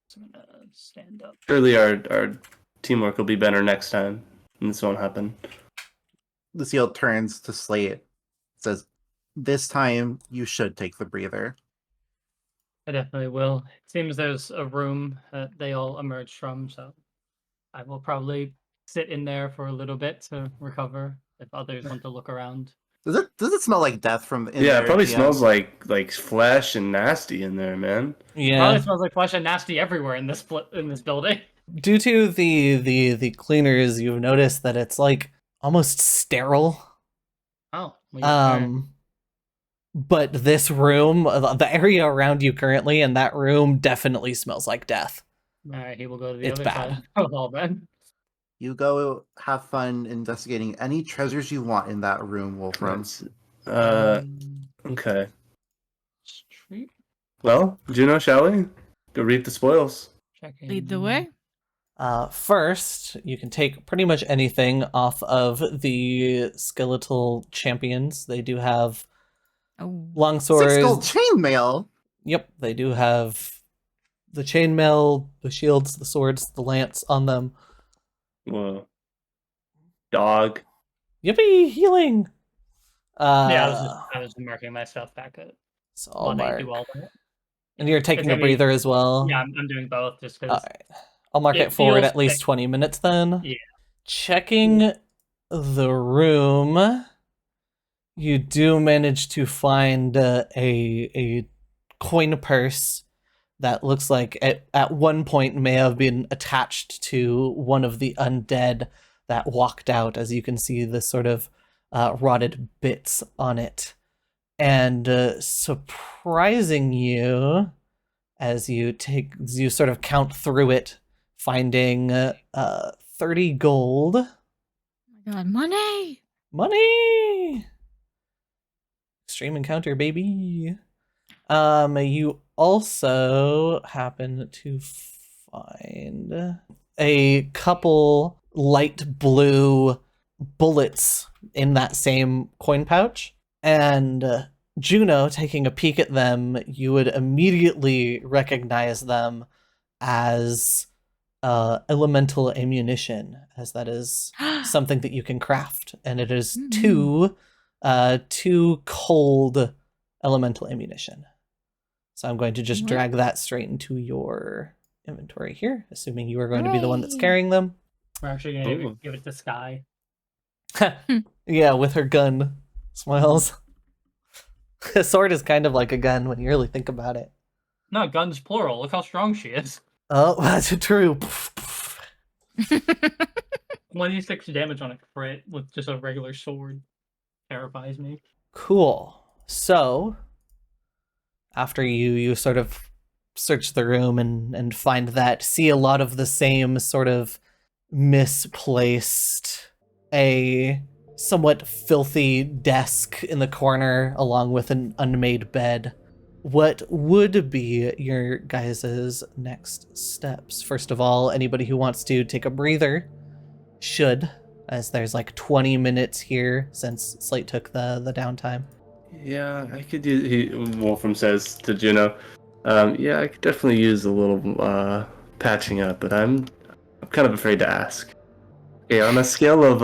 So I'm gonna stand up. Surely our teamwork will be better next time, and this won't happen. Lucille turns to Slate, says, "This time you should take the breather." I definitely will. It seems there's a room that they all emerged from, so I will probably sit in there for a little bit to recover if others want to look around. Does it smell like death from in Yeah, there? it probably GM? smells like flesh and nasty in there, man. Yeah. Probably smells like flesh and nasty everywhere in this building. Due to the cleaners, you've noticed that it's like almost sterile. Oh, well, But this room, the area around you currently, and that room definitely smells like death. all right, he will go to the It's other bad. side of all then. You go have fun investigating any treasures you want in that room, Wolfram. Okay. Street Well, Juno, shall we go reap the spoils? checking. Lead the way. First, you can take pretty much anything off of the skeletal champions. They do have Oh, long Six gold swords. chainmail. Yep, they do have the chainmail, the shields, the swords, the lance on them. Whoa. Dog. Yippee, healing! Yeah, I was marking my stuff back at So I'll while they mark. do all that. And you're taking a gonna be- breather as well? Yeah, I'm doing both just because. Alright. I'll mark It it forward feels at least like- 20 minutes then. Yeah. Checking the room, you do manage to find a coin purse that looks like at one point may have been attached to one of the undead that walked out, as you can see the sort of rotted bits on it. And surprising you, as you sort of count through it, finding 30 gold. my God, money! Money! Extreme encounter, baby. You also happen to find a couple light blue bullets in that same coin pouch. And Juno, taking a peek at them, you would immediately recognize them as elemental ammunition, as that is something that you can craft, and it is two cold elemental ammunition. So I'm going to just drag that straight into your inventory here, assuming you are going to be the one that's Hooray. carrying them. We're actually gonna Ooh. give it to Sky. Yeah, with her gun. Smiles. A sword is kind of like a gun when you really think about it. No, guns plural. Look how strong she is. Oh, that's true. 26 damage on a crit with just a regular sword. Terrifies me. Cool. So, after you sort of search the room and find that, see a lot of the same sort of misplaced, a somewhat filthy desk in the corner along with an unmade bed. What would be your guys' next steps? First of all, anybody who wants to take a breather should, as there's like 20 minutes here since Slate took the downtime. Yeah, I could use. Wolfram says to Juno, "Yeah, I could definitely use a little patching up, but I'm kind of afraid to ask." Okay, on a scale of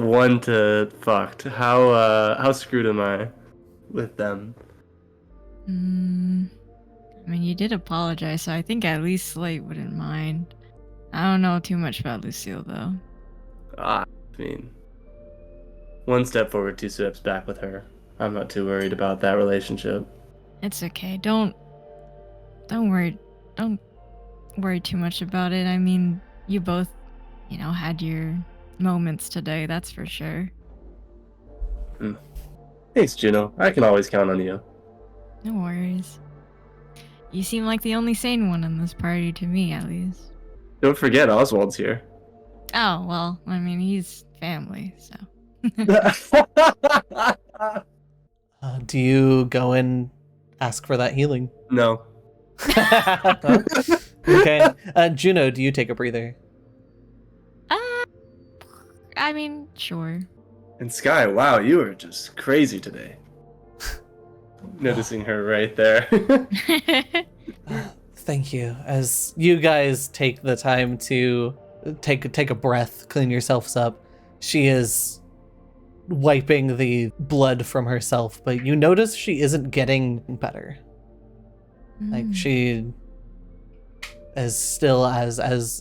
1 to fucked, how screwed am I with them? I mean, you did apologize, so I think at least Slate wouldn't mind. I don't know too much about Lucille, though. I mean, 1 step forward, 2 steps back with her. I'm not too worried about that relationship. It's okay. Don't worry. Don't worry too much about it. I mean, you both had your moments today, that's for sure. Thanks, Juno. I can always count on you. No worries. You seem like the only sane one in this party to me, at least. Don't forget, Oswald's here. Oh, well, I mean, he's family, so. Do you go and ask for that healing? No. Okay. Juno, do you take a breather? I mean, sure. And Sky, wow, you are just crazy today. Noticing her right there. Thank you. As you guys take the time to take a breath, clean yourselves up, she is wiping the blood from herself, but you notice she isn't getting better. Like she is still as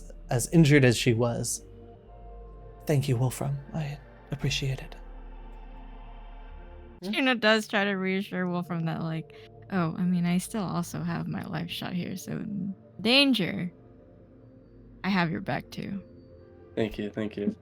injured as she was. Thank you, Wolfram. I appreciate it. Juno does try to reassure Wolfram that, like, oh, I mean, I still also have my life shot here, so in danger, I have your back too. Thank you.